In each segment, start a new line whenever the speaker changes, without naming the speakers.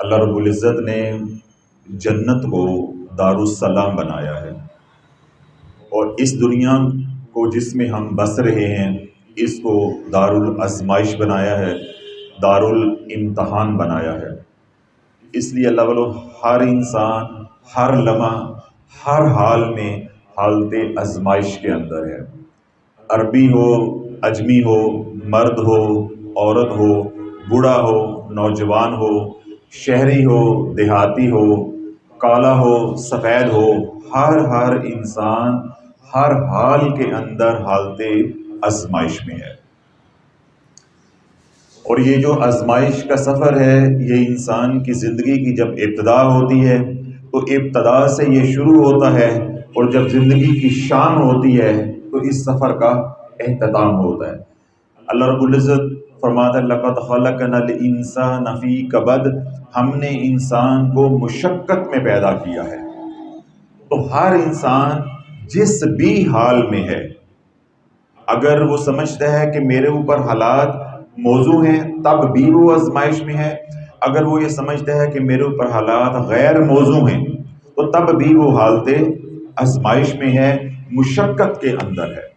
اللہ رب العزت نے جنت کو دارالسلام بنایا ہے، اور اس دنیا کو جس میں ہم بس رہے ہیں اس کو دارالآزمائش بنایا ہے، دارالامتحان بنایا ہے۔ اس لیے اللہ والو ہر انسان ہر لمحہ ہر حال میں حالت آزمائش کے اندر ہے۔ عربی ہو، عجمی ہو، مرد ہو، عورت ہو، بوڑھا ہو، نوجوان ہو، شہری ہو، دیہاتی ہو، کالا ہو، سفید ہو، ہر انسان ہر حال کے اندر حالت آزمائش میں ہے۔ اور یہ جو آزمائش کا سفر ہے یہ انسان کی زندگی کی جب ابتدا ہوتی ہے تو ابتدا سے یہ شروع ہوتا ہے، اور جب زندگی کی شان ہوتی ہے تو اس سفر کا اختتام ہوتا ہے۔ اللہ رب العزت فرماتا ہے لَقَدْ خَلَقْنَا الْإِنسَانَ فِي كَبَدٍ، ہم نے انسان کو مشقت میں پیدا کیا ہے۔ تو ہر انسان جس بھی حال میں ہے، اگر وہ سمجھتا ہے کہ میرے اوپر حالات موزوں ہیں تب بھی وہ آزمائش میں ہے، اگر وہ یہ سمجھتا ہے کہ میرے اوپر حالات غیر موزوں ہیں تو تب بھی وہ حالت آزمائش میں ہے، مشقت کے اندر ہے۔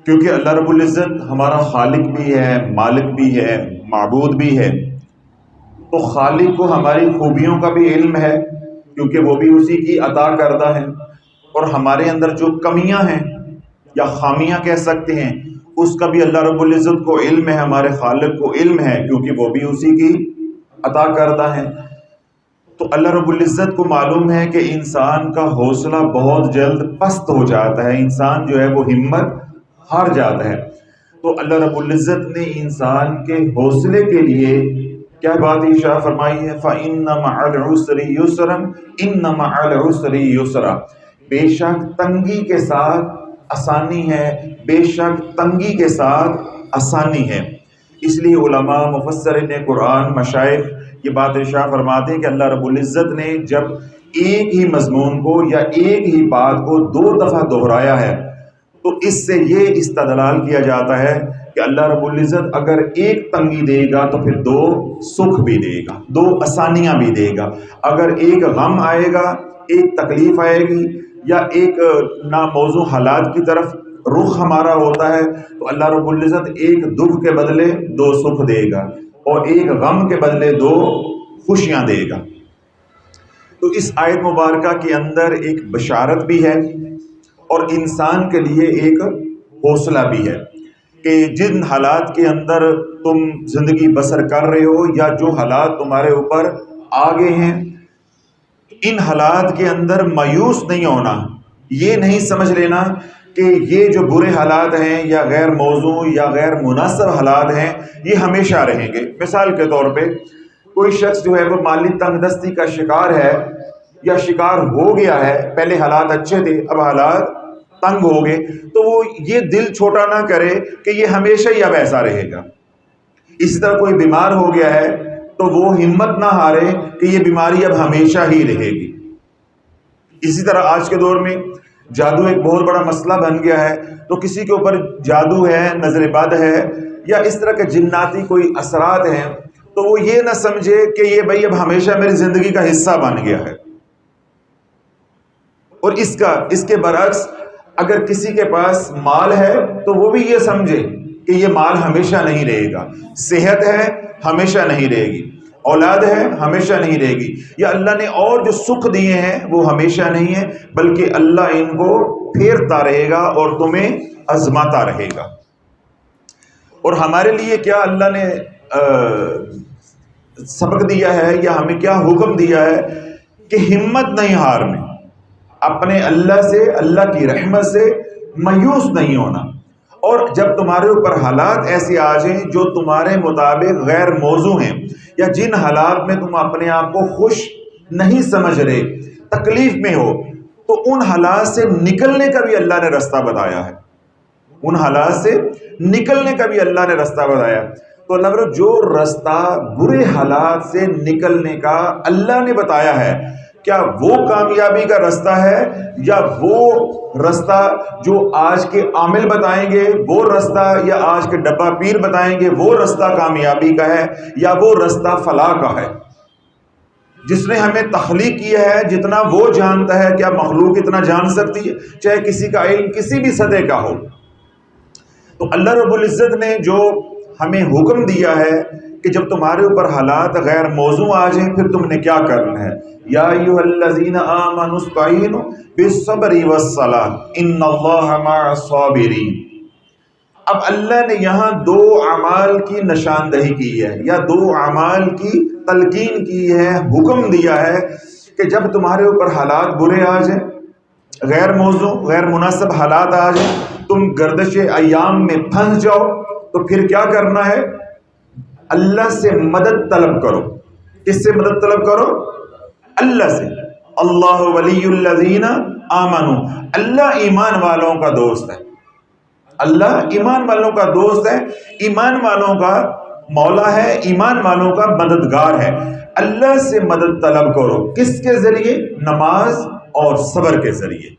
کیونکہ اللہ رب العزت ہمارا خالق بھی ہے، مالک بھی ہے، معبود بھی ہے، تو خالق کو ہماری خوبیوں کا بھی علم ہے کیونکہ وہ بھی اسی کی عطا کردہ ہے، اور ہمارے اندر جو کمیاں ہیں یا خامیاں کہہ سکتے ہیں اس کا بھی اللہ رب العزت کو علم ہے، ہمارے خالق کو علم ہے کیونکہ وہ بھی اسی کی عطا کردہ ہے۔ تو اللہ رب العزت کو معلوم ہے کہ انسان کا حوصلہ بہت جلد پست ہو جاتا ہے، انسان جو ہے وہ ہمت ہار جاتا ہے۔ تو اللہ رب العزت نے انسان کے حوصلے کے لیے کیا بات ارشاد فرمائی ہے، فَإِنَّ مَعَ الْعُسْرِ يُسْرًا إِنَّ مَعَ الْعُسْرِ يُسْرًا، بے شک تنگی کے ساتھ آسانی ہے، بے شک تنگی کے ساتھ آسانی ہے۔ اس لیے علماء، مفسرین قرآن، مشائخ یہ بات ارشاد فرماتے ہیں کہ اللہ رب العزت نے جب ایک ہی مضمون کو یا ایک ہی بات کو 2 دفعہ دہرایا ہے تو اس سے یہ استدلال کیا جاتا ہے کہ اللہ رب العزت اگر ایک تنگی دے گا تو پھر 2 سکھ بھی دے گا، 2 آسانیاں بھی دے گا۔ اگر ایک غم آئے گا، ایک تکلیف آئے گی، یا ایک ناموزوں حالات کی طرف رخ ہمارا ہوتا ہے تو اللہ رب العزت ایک دکھ کے بدلے 2 سکھ دے گا، اور ایک غم کے بدلے 2 خوشیاں دے گا۔ تو اس آیت مبارکہ کے اندر ایک بشارت بھی ہے اور انسان کے لیے ایک حوصلہ بھی ہے کہ جن حالات کے اندر تم زندگی بسر کر رہے ہو یا جو حالات تمہارے اوپر آگے ہیں، ان حالات کے اندر مایوس نہیں ہونا، یہ نہیں سمجھ لینا کہ یہ جو برے حالات ہیں یا غیر موزوں یا غیر مناسب حالات ہیں یہ ہمیشہ رہیں گے۔ مثال کے طور پہ کوئی شخص جو ہے وہ مالی تنگ دستی کا شکار ہے یا شکار ہو گیا ہے، پہلے حالات اچھے تھے اب حالات تنگ ہو گئے، تو وہ یہ دل چھوٹا نہ کرے کہ یہ ہمیشہ ہی اب ایسا رہے گا۔ اسی طرح کوئی بیمار ہو گیا ہے تو وہ ہمت نہ ہارے کہ یہ بیماری اب ہمیشہ ہی رہے گی۔ اسی طرح آج کے دور میں جادو ایک بہت بڑا مسئلہ بن گیا ہے، تو کسی کے اوپر جادو ہے، نظر بد ہے یا اس طرح کے جناتی کوئی اثرات ہیں تو وہ یہ نہ سمجھے کہ یہ بھائی اب ہمیشہ میری زندگی کا حصہ بن گیا ہے۔ اور اس کے برعکس اگر کسی کے پاس مال ہے تو وہ بھی یہ سمجھے کہ یہ مال ہمیشہ نہیں رہے گا، صحت ہے ہمیشہ نہیں رہے گی، اولاد ہے ہمیشہ نہیں رہے گی، یا اللہ نے اور جو سکھ دیے ہیں وہ ہمیشہ نہیں ہیں بلکہ اللہ ان کو پھیرتا رہے گا اور تمہیں آزماتا رہے گا۔ اور ہمارے لیے کیا اللہ نے سبق دیا ہے یا ہمیں کیا حکم دیا ہے کہ ہمت نہیں ہارنے، اپنے اللہ سے، اللہ کی رحمت سے مایوس نہیں ہونا، اور جب تمہارے اوپر حالات ایسے آ جائیں جو تمہارے مطابق غیر موزوں ہیں یا جن حالات میں تم اپنے آپ کو خوش نہیں سمجھ رہے، تکلیف میں ہو، تو ان حالات سے نکلنے کا بھی اللہ نے رستہ بتایا ہے، ان حالات سے نکلنے کا بھی اللہ نے رستہ بتایا۔ تو اللہ برو جو رستہ برے حالات سے نکلنے کا اللہ نے بتایا ہے کیا وہ کامیابی کا رستہ ہے یا وہ رستہ جو آج کے عامل بتائیں گے وہ رستہ، یا آج کے ڈبہ پیر بتائیں گے وہ رستہ کامیابی کا ہے، یا وہ رستہ فلاح کا ہے؟ جس نے ہمیں تخلیق کیا ہے جتنا وہ جانتا ہے کیا مخلوق اتنا جان سکتی ہے، چاہے کسی کا علم کسی بھی سطح کا ہو۔ تو اللہ رب العزت نے جو ہمیں حکم دیا ہے کہ جب تمہارے اوپر حالات غیر موزوں آ جائیں پھر تم نے کیا کرنا ہے، یا ایھا الذین آمنوا استعینوا بالصبر والصلاۃ ان اللہ مع الصابرین۔ اب اللہ نے یہاں دو اعمال کی نشاندہی کی ہے، یا دو اعمال کی تلقین کی ہے، حکم دیا ہے کہ جب تمہارے اوپر حالات برے آ جائیں، غیر موزوں غیر مناسب حالات آ جائیں، تم گردش ایام میں پھنس جاؤ، تو پھر کیا کرنا ہے؟ اللہ سے مدد طلب کرو۔ کس سے مدد طلب کرو؟ اللہ سے۔ اللہ ولی الذین آمنوا، اللہ ایمان والوں کا دوست ہے، اللہ ایمان والوں کا دوست ہے، ایمان والوں کا مولا ہے، ایمان والوں کا مددگار ہے۔ اللہ سے مدد طلب کرو، کس کے ذریعے؟ نماز اور صبر کے ذریعے،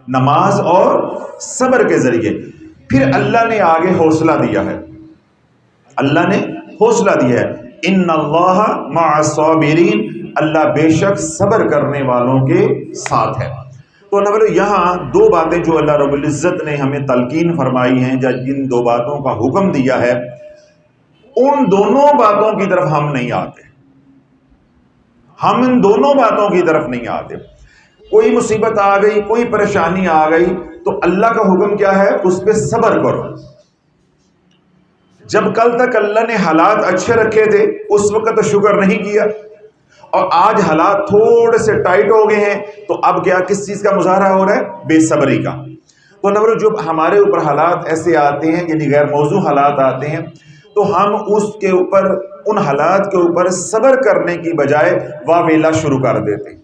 نماز اور صبر کے ذریعے۔ پھر اللہ نے آگے حوصلہ دیا ہے، اللہ نے حوصلہ دیا ہے، ان اللہ مع الصابرین، اللہ بے شک صبر کرنے والوں کے ساتھ ہے۔ تو اللہ بولے یہاں دو باتیں جو اللہ رب العزت نے ہمیں تلقین فرمائی ہیں، جن دو باتوں کا حکم دیا ہے، ان دونوں باتوں کی طرف ہم نہیں آتے، ہم ان دونوں باتوں کی طرف نہیں آتے۔ کوئی مصیبت آ گئی، کوئی پریشانی آ گئی، تو اللہ کا حکم کیا ہے؟ اس پہ صبر کرو۔ جب کل تک اللہ نے حالات اچھے رکھے تھے اس وقت تو شکر نہیں کیا، اور آج حالات تھوڑے سے ٹائٹ ہو گئے ہیں تو اب کیا کس چیز کا مظاہرہ ہو رہا ہے؟ بے صبری کا۔ تو اللہ جو ہمارے اوپر حالات ایسے آتے ہیں، یعنی غیر موزوں حالات آتے ہیں، تو ہم اس کے اوپر، ان حالات کے اوپر صبر کرنے کی بجائے واویلا شروع کر دیتے ہیں۔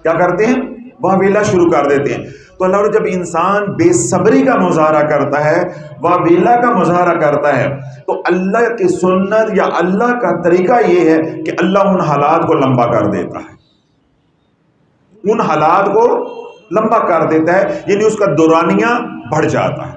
کیا کرتے ہیں؟ واویلا شروع کر دیتے ہیں۔ تو اللہ جب انسان بے صبری کا مظاہرہ کرتا ہے، واویلا کا مظاہرہ کرتا ہے، تو اللہ کی سنت یا اللہ کا طریقہ یہ ہے کہ اللہ ان حالات کو لمبا کر دیتا ہے، ان حالات کو لمبا کر دیتا ہے، یعنی اس کا دورانیہ بڑھ جاتا ہے۔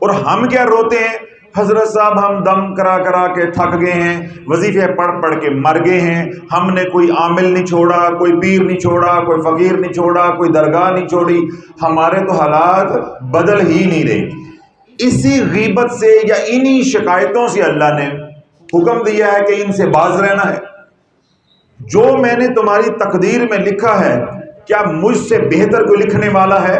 اور ہم کیا روتے ہیں؟ حضرت صاحب ہم دم کرا کرا کے تھک گئے ہیں، وظیفے پڑھ پڑھ کے مر گئے ہیں، ہم نے کوئی عامل نہیں چھوڑا، کوئی پیر نہیں چھوڑا، کوئی فقیر نہیں چھوڑا، کوئی درگاہ نہیں چھوڑی، ہمارے تو حالات بدل ہی نہیں رہے۔ اسی غیبت سے یا انہی شکایتوں سے اللہ نے حکم دیا ہے کہ ان سے باز رہنا ہے۔ جو میں نے تمہاری تقدیر میں لکھا ہے، کیا مجھ سے بہتر کوئی لکھنے والا ہے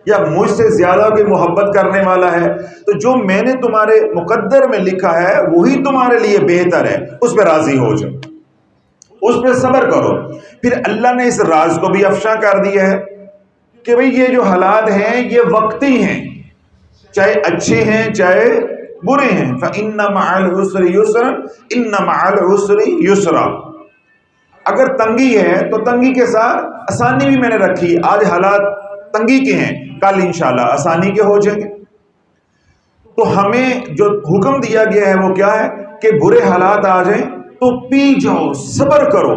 یا مجھ سے زیادہ کوئی محبت کرنے والا ہے؟ تو جو میں نے تمہارے مقدر میں لکھا ہے وہی تمہارے لیے بہتر ہے، اس پہ راضی ہو جاؤ، اس پہ صبر کرو۔ پھر اللہ نے اس راز کو بھی افشا کر دیا ہے کہ بھئی یہ جو حالات ہیں یہ وقتی ہیں، چاہے اچھے ہیں چاہے برے ہیں۔ فَإِنَّ مَعَ الْعُسْرِ يُسْرًا إِنَّ مَعَ الْعُسْرِ يُسْرًا۔ اگر تنگی ہے تو تنگی کے ساتھ آسانی بھی میں نے رکھی، آج حالات تنگی کے ہیں، کل انشاءاللہ آسانی کے ہو جائیں گے۔ تو ہمیں جو حکم دیا گیا ہے وہ کیا ہے کہ برے حالات آ جائیں تو پی جاؤ، صبر کرو،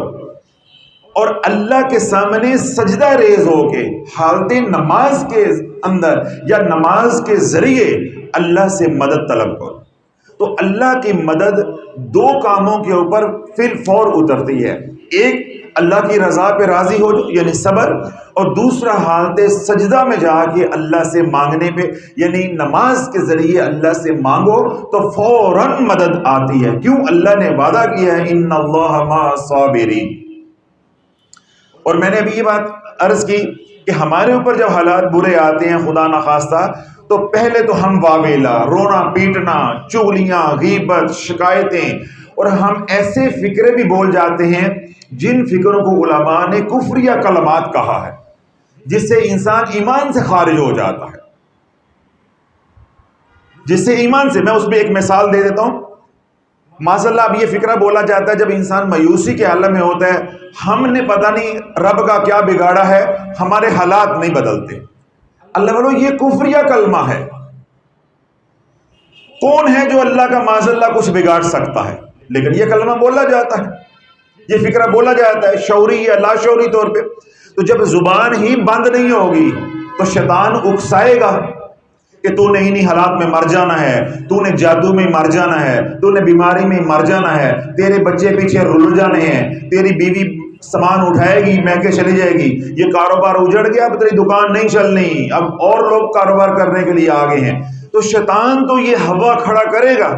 اور اللہ کے سامنے سجدہ ریز ہو کے حالت نماز کے اندر یا نماز کے ذریعے اللہ سے مدد طلب کرو۔ تو اللہ کی مدد دو کاموں کے اوپر فی الفور اترتی ہے، ایک اللہ کی رضا پہ راضی ہو جو یعنی صبر، اور دوسرا حالت سجدہ میں جا کے اللہ سے مانگنے پہ، یعنی نماز کے ذریعے اللہ سے مانگو تو فوراً مدد آتی ہے۔ کیوں؟ اللہ نے وعدہ کیا ہے ان اللہ مع الصابرین۔ اور میں نے ابھی یہ بات عرض کی کہ ہمارے اوپر جب حالات برے آتے ہیں خدا نخواستہ، تو پہلے تو ہم واویلا، رونا پیٹنا، چغلیاں، غیبت، شکایتیں، اور ہم ایسے فکرے بھی بول جاتے ہیں جن فکروں کو علماء نے کفریہ کلمات کہا ہے، جس سے انسان ایمان سے خارج ہو جاتا ہے، جس سے ایمان سے، میں اس میں ایک مثال دے دیتا ہوں۔ معاذاللہ اب یہ فکرہ بولا جاتا ہے جب انسان مایوسی کے عالم میں ہوتا ہے، ہم نے پتہ نہیں رب کا کیا بگاڑا ہے، ہمارے حالات نہیں بدلتے۔ اللہ بولو یہ کفریہ کلمہ ہے۔ کون ہے جو اللہ کا معاذاللہ کچھ بگاڑ سکتا ہے؟ لیکن یہ کلمہ بولا جاتا ہے۔ یہ فکرہ بولا جاتا ہے شعوری یا لاشعوری طور پہ. تو جب زبان ہی بند نہیں ہوگی تو شیطان اکسائے گا کہ تو نے انہی حالات میں مر جانا ہے، تو نے جادو میں مر جانا ہے، تو نے بیماری میں مر جانا ہے، تیرے بچے پیچھے رل جانے ہیں، تیری بیوی سامان اٹھائے گی میکے چلی جائے گی، یہ کاروبار اجڑ گیا، اب تیری دکان نہیں چلنی، اب اور لوگ کاروبار کرنے کے لیے آگے ہیں. تو شیطان تو یہ ہوا کھڑا کرے گا.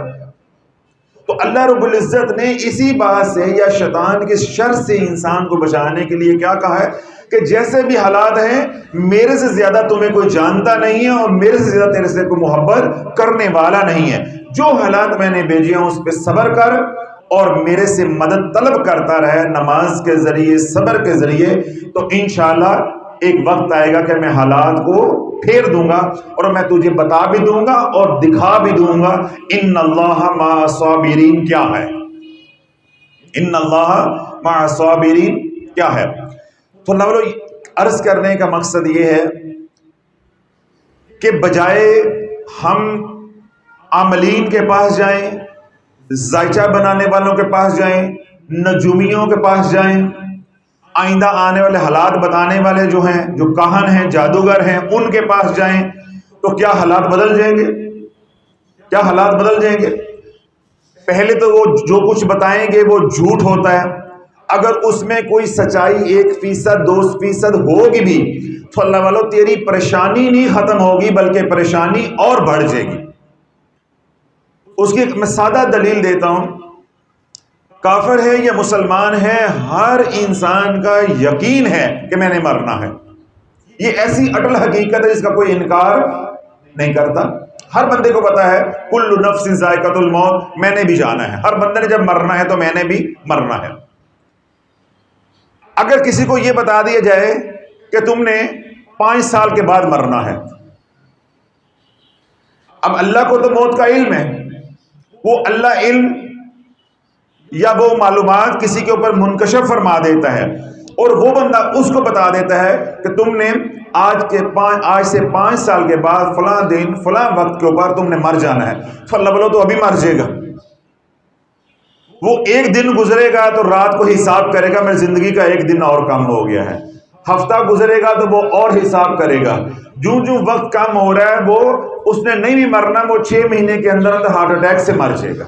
تو اللہ رب العزت نے اسی بات سے یا شیطان کے شر سے انسان کو بچانے کے لیے کیا کہا ہے کہ جیسے بھی حالات ہیں میرے سے زیادہ تمہیں کوئی جانتا نہیں ہے اور میرے سے زیادہ تیرے سے کوئی محبت کرنے والا نہیں ہے. جو حالات میں نے بھیجے ہیں اس پہ صبر کر اور میرے سے مدد طلب کرتا رہے نماز کے ذریعے، صبر کے ذریعے، تو انشاءاللہ ایک وقت آئے گا کہ میں حالات کو پھیر دوں گا اور میں تجھے بتا بھی دوں گا اور دکھا بھی دوں گا. ان اللہ مع الصابرین کیا ہے، ان اللہ مع الصابرین کیا ہے. تو نولو عرض کرنے کا مقصد یہ ہے کہ بجائے ہم عاملین کے پاس جائیں، ذائچہ بنانے والوں کے پاس جائیں، نجومیوں کے پاس جائیں، آئندہ آنے والے حالات بتانے والے جو ہیں، جو کاہن ہیں، جادوگر ہیں، ان کے پاس جائیں، تو کیا حالات بدل جائیں گے؟ کیا حالات بدل جائیں گے؟ پہلے تو وہ جو کچھ بتائیں گے وہ جھوٹ ہوتا ہے. اگر اس میں کوئی سچائی 1%، 2% ہوگی بھی تو اللہ والو تیری پریشانی نہیں ختم ہوگی بلکہ پریشانی اور بڑھ جائے گی. اس کی میں سادہ دلیل دیتا ہوں. کافر ہے یا مسلمان ہے، ہر انسان کا یقین ہے کہ میں نے مرنا ہے. یہ ایسی اٹل حقیقت ہے جس کا کوئی انکار نہیں کرتا. ہر بندے کو پتا ہے کل نفس ذائقۃ الموت، میں نے بھی جانا ہے. ہر بندے نے جب مرنا ہے تو میں نے بھی مرنا ہے. اگر کسی کو یہ بتا دیا جائے کہ تم نے 5 سال کے بعد مرنا ہے، اب اللہ کو تو موت کا علم ہے، وہ اللہ علم یا وہ معلومات کسی کے اوپر منکشف فرما دیتا ہے اور وہ بندہ اس کو بتا دیتا ہے کہ تم نے آج سے 5 سال کے بعد فلاں دن فلاں وقت کے اوپر تم نے مر جانا ہے. فاللہ بولو تو ابھی مر جائے گا. وہ ایک دن گزرے گا تو رات کو حساب کرے گا، میری زندگی کا ایک دن اور کم ہو گیا ہے. ہفتہ گزرے گا تو وہ اور حساب کرے گا. جو وقت کم ہو رہا ہے وہ اس نے نہیں بھی مرنا، وہ 6 مہینے کے اندر ہارٹ اٹیک سے مر جائے گا.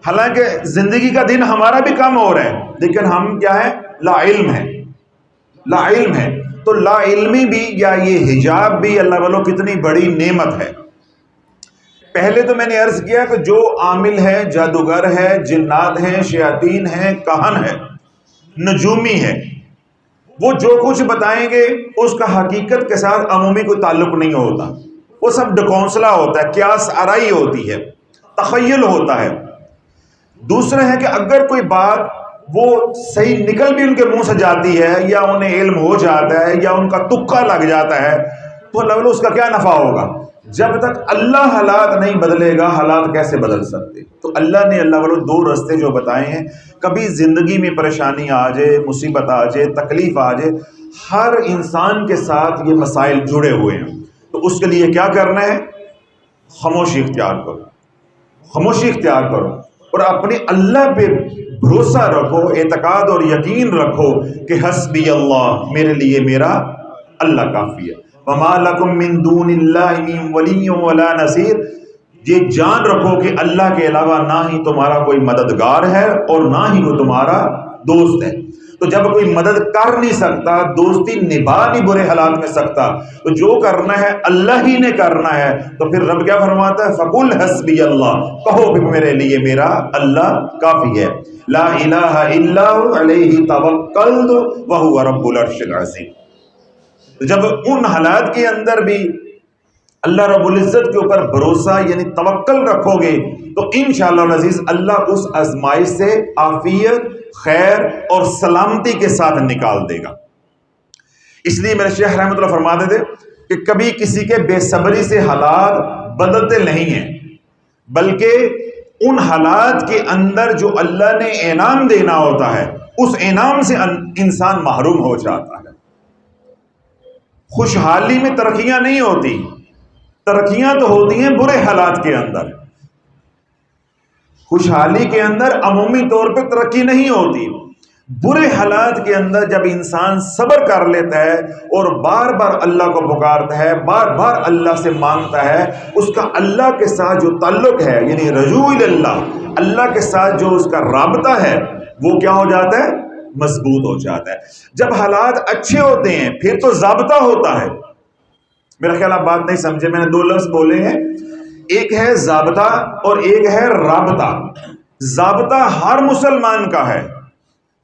حالانکہ زندگی کا دن ہمارا بھی کم ہو رہا ہے لیکن ہم کیا ہے؟ لا علم ہے. لا علم ہے. تو لا علمی بھی یا یہ حجاب بھی اللہ والوں کتنی بڑی نعمت ہے. پہلے تو میں نے عرض کیا کہ جو عامل ہے، جادوگر ہے، جنات ہیں، شیاطین ہیں، کاہن ہے، نجومی ہے، وہ جو کچھ بتائیں گے اس کا حقیقت کے ساتھ عمومی کوئی تعلق نہیں ہوتا. وہ سب ڈکونسلا ہوتا ہے، قیاس آرائی ہوتی ہے، تخیل ہوتا ہے. دوسرا ہے کہ اگر کوئی بات وہ صحیح نکل بھی ان کے منہ سے جاتی ہے یا انہیں علم ہو جاتا ہے یا ان کا تکا لگ جاتا ہے تو اللہ اس کا کیا نفع ہوگا؟ جب تک اللہ حالات نہیں بدلے گا حالات کیسے بدل سکتے؟ تو اللہ نے اللہ والوں 2 راستے جو بتائے ہیں. کبھی زندگی میں پریشانی آ جائے، مصیبت آ جائے، تکلیف آ جائے، ہر انسان کے ساتھ یہ مسائل جڑے ہوئے ہیں. تو اس کے لیے کیا کرنا ہے؟ خاموشی اختیار کرو. خاموشی اختیار کرو اور اپنے اللہ پہ بھروسہ رکھو، اعتقاد اور یقین رکھو کہ حسبی اللہ، میرے لیے میرا اللہ کافی ہے. وما لکم من دون اللہ من ولی ولا نصیر. یہ جان رکھو کہ اللہ کے علاوہ نہ ہی تمہارا کوئی مددگار ہے اور نہ ہی کوئی تمہارا دوست ہے. تو جب کوئی مدد کر نہیں سکتا، دوستی نبھا نہیں برے حالات میں سکتا، تو جو کرنا ہے اللہ ہی نے کرنا ہے. تو پھر رب کیا فرماتا ہے؟ فقل حسبی اللہ، کہو کہ میرے لیے میرا اللہ کافی ہے. لا الہ الا هو علیہ توکلت وہو رب العرش العظیم. جب ان حالات کے اندر بھی اللہ رب العزت کے اوپر بھروسہ یعنی توکل رکھو گے تو انشاءاللہ العزیز اللہ اس آزمائش سے عافیت، خیر اور سلامتی کے ساتھ نکال دے گا. اس لیے میرے شیخ رحمۃ اللہ فرماتے تھے کہ کبھی کسی کے بے صبری سے حالات بدلتے نہیں ہیں بلکہ ان حالات کے اندر جو اللہ نے انعام دینا ہوتا ہے اس انعام سے انسان محروم ہو جاتا ہے. خوشحالی میں ترقیاں نہیں ہوتی، ترقیاں تو ہوتی ہیں برے حالات کے اندر. خوشحالی کے اندر عمومی طور پہ ترقی نہیں ہوتی. برے حالات کے اندر جب انسان صبر کر لیتا ہے اور بار بار اللہ کو پکارتا ہے، بار بار اللہ سے مانگتا ہے، اس کا اللہ کے ساتھ جو تعلق ہے، یعنی رجوع اللہ، اللہ کے ساتھ جو اس کا رابطہ ہے، وہ کیا ہو جاتا ہے؟ مضبوط ہو جاتا ہے۔ جب حالات اچھے ہوتے ہیں پھر تو ضابطہ ہوتا ہے۔ میرا خیال آپ بات نہیں سمجھے، میں نے دو لفظ بولے ہیں، ایک ہے ضابطہ اور ایک ہے رابطہ۔ ضابطہ ہر مسلمان کا ہے،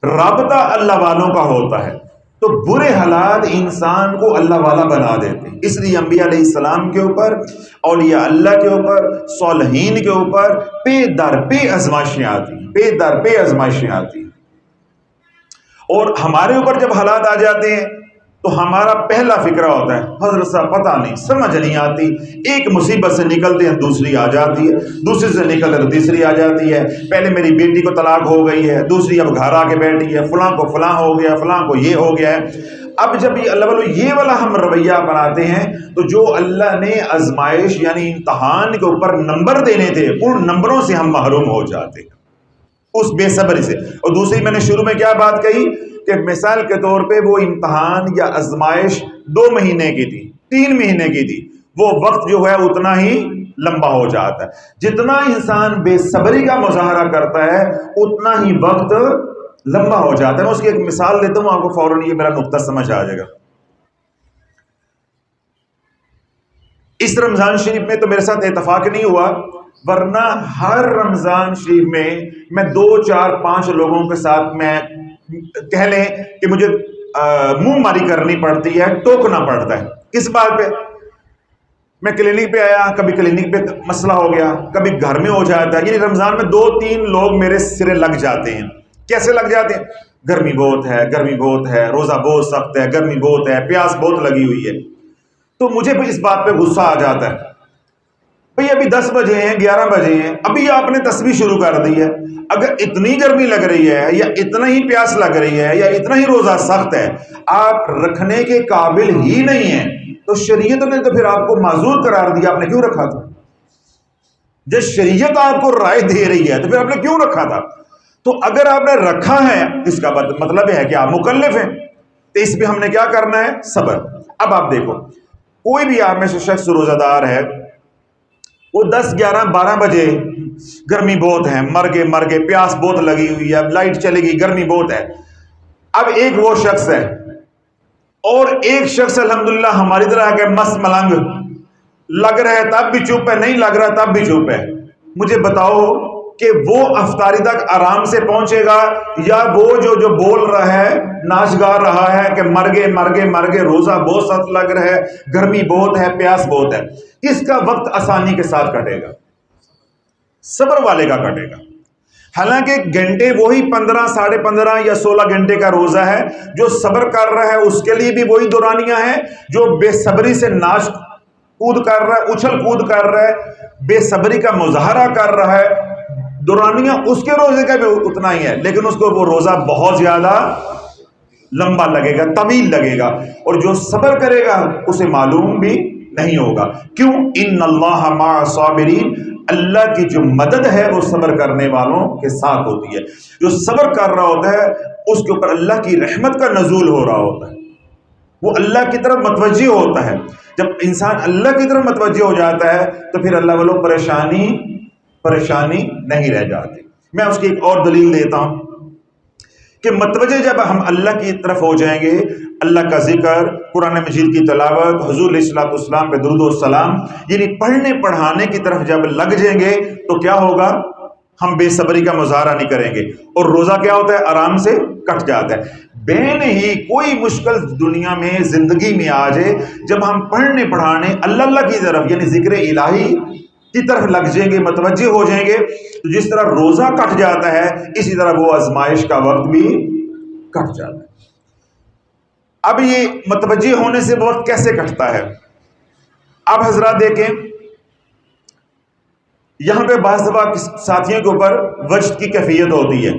رابطہ اللہ والوں کا ہوتا ہے۔ تو برے حالات انسان کو اللہ والا بنا دیتے ہیں، اس لیے انبیاء علیہ السلام کے اوپر، اولیاء اللہ کے اوپر، صالحین کے اوپر پے در پے آزمائشیں آتی ہیں، پے در پے آزمائشیں آتی ہیں۔ اور ہمارے اوپر جب حالات آ جاتے ہیں تو ہمارا پہلا فکرہ ہوتا ہے حضرت صاحب پتہ نہیں، سمجھ نہیں آتی، ایک مصیبت سے نکلتے ہیں دوسری آ جاتی ہے، دوسری سے نکلتے تو تیسری آ جاتی ہے، پہلے میری بیٹی کو طلاق ہو گئی ہے، دوسری اب گھر آ کے بیٹھی ہے، فلاں کو فلاں ہو گیا، فلاں کو یہ ہو گیا ہے۔ اب جب یہ اللہ والو یہ والا ہم رویہ اپناتے ہیں تو جو اللہ نے آزمائش یعنی امتحان کے اوپر نمبر دینے تھے ان نمبروں سے ہم محروم ہو جاتے ہیں اس بے صبری سے۔ اور دوسری میں نے شروع میں کیا بات کہی کہ مثال کے طور پہ وہ امتحان یا آزمائش 2 مہینے کی تھی، 3 مہینے کی تھی، وہ وقت جو ہے اتنا ہی لمبا ہو جاتا ہے۔ جتنا انسان بے صبری کا مظاہرہ کرتا ہے اتنا ہی وقت لمبا ہو جاتا ہے۔ میں اس کی ایک مثال دیتا ہوں، آپ کو فوراً یہ میرا نقطہ سمجھ آ جائے گا۔ اس رمضان شریف میں تو میرے ساتھ اتفاق نہیں ہوا، ورنہ ہر رمضان شریف میں 2 4 5 لوگوں کے ساتھ میں کہہ لیں کہ مجھے منہ ماری کرنی پڑتی ہے، ٹوکنا پڑتا ہے۔ کس بات پہ؟ میں کلینک پہ آیا، کبھی کلینک پہ مسئلہ ہو گیا، کبھی گھر میں ہو جاتا ہے، یعنی رمضان میں 2 3 لوگ میرے سرے لگ جاتے ہیں۔ کیسے لگ جاتے ہیں؟ گرمی بہت ہے، گرمی بہت ہے، روزہ بہت سخت ہے، گرمی بہت ہے، پیاس بہت لگی ہوئی ہے۔ تو مجھے بھی اس بات پہ غصہ آ جاتا ہے، بھئی ابھی 10 بجے ہیں، 11 بجے ہیں، ابھی آپ نے تسبیح شروع کر دی ہے۔ اگر اتنی گرمی لگ رہی ہے یا اتنا ہی پیاس لگ رہی ہے یا اتنا ہی روزہ سخت ہے، آپ رکھنے کے قابل ہی نہیں ہیں، تو شریعت نے تو پھر آپ کو معذور قرار دیا، آپ نے کیوں رکھا تھا؟ جب شریعت آپ کو رائے دے رہی ہے تو پھر آپ نے کیوں رکھا تھا؟ تو اگر آپ نے رکھا ہے اس کا مطلب ہے کہ آپ مکلف ہیں، تو اس پہ ہم نے کیا کرنا ہے؟ صبر۔ اب آپ دیکھو، کوئی بھی آپ میں سے شخص روزہ دار ہے، وہ 10 11 12 بجے گرمی بہت ہے، مر گئے، پیاس بہت لگی ہوئی ہے، اب لائٹ چلے گی، گرمی بہت ہے۔ اب ایک وہ شخص ہے اور ایک شخص الحمدللہ ہماری طرح کہ مست ملنگ، لگ رہا ہے تب بھی چپ ہے، نہیں لگ رہا تب بھی چپ ہے۔ مجھے بتاؤ کہ وہ افطاری تک آرام سے پہنچے گا یا وہ جو بول رہا ہے، ناچ گا رہا ہے کہ مر گئے، روزہ بہت سخت لگ رہا ہے، گرمی بہت ہے، پیاس بہت ہے، اس کا وقت آسانی کے ساتھ کٹے گا؟ صبر والے کا کٹے گا۔ حالانکہ گھنٹے وہی 15 15.5 یا 16 گھنٹے کا روزہ ہے، جو صبر کر رہا ہے اس کے لیے بھی وہی دورانیاں ہیں، جو بے صبری سے ناچ کود کر رہا ہے، اچھل کود کر رہا ہے، بے صبری کا مظاہرہ کر رہا ہے، دورانیاں اس کے روزے کا بھی اتنا ہی ہے، لیکن اس کو وہ روزہ بہت زیادہ لمبا لگے گا، طویل لگے گا، اور جو صبر کرے گا اسے معلوم بھی نہیں ہوگا۔ کیوں؟ ان اللہ مع الصابرین، اللہ کی جو مدد ہے وہ صبر کرنے والوں کے ساتھ ہوتی ہے۔ جو صبر کر رہا ہوتا ہے اس کے اوپر اللہ کی رحمت کا نزول ہو رہا ہوتا ہے، وہ اللہ کی طرف متوجہ ہوتا ہے۔ جب انسان اللہ کی طرف متوجہ ہو جاتا ہے تو پھر اللہ والوں پریشانی نہیں رہ جاتی۔ میں اس کی ایک اور دلیل دیتا ہوں کہ متوجہ جب ہم اللہ کی طرف ہو جائیں گے، اللہ کا ذکر، قرآن مجید کی تلاوت، حضور علیہ الصلوۃ والسلام پہ درود و سلام، یعنی پڑھنے پڑھانے کی طرف جب لگ جائیں گے تو کیا ہوگا؟ ہم بے صبری کا مظاہرہ نہیں کریں گے، اور روزہ کیا ہوتا ہے؟ آرام سے کٹ جاتا ہے۔ بین ہی کوئی مشکل دنیا میں زندگی میں آ جائے، جب ہم پڑھنے پڑھانے اللہ کی طرف یعنی ذکر الہی کی طرف لگ جائیں گے، متوجہ ہو جائیں گے، تو جس طرح روزہ کٹ جاتا ہے اسی طرح وہ آزمائش کا وقت بھی کٹ جاتا ہے۔ اب یہ متوجہ ہونے سے وقت کیسے کٹتا ہے؟ اب حضرات دیکھیں، یہاں پہ بعض دفعہ ساتھیوں کے اوپر وجد کی کیفیت ہوتی ہے،